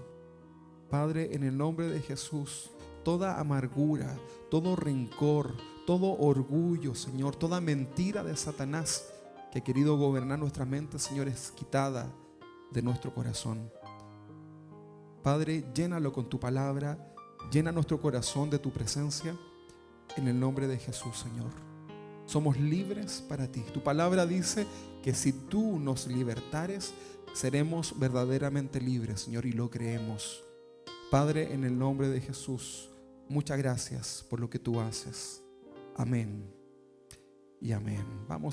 Padre, en el nombre de Jesús, toda amargura, todo rencor, todo orgullo, Señor, toda mentira de Satanás que ha querido gobernar nuestra mente, Señor, es quitada de nuestro corazón. Padre, llénalo con tu palabra, llena nuestro corazón de tu presencia, en el nombre de Jesús, Señor. Somos libres para ti. Tu palabra dice que si tú nos libertares, seremos verdaderamente libres, Señor, y lo creemos. Padre, en el nombre de Jesús, muchas gracias por lo que tú haces. Amén y amén. Vamos.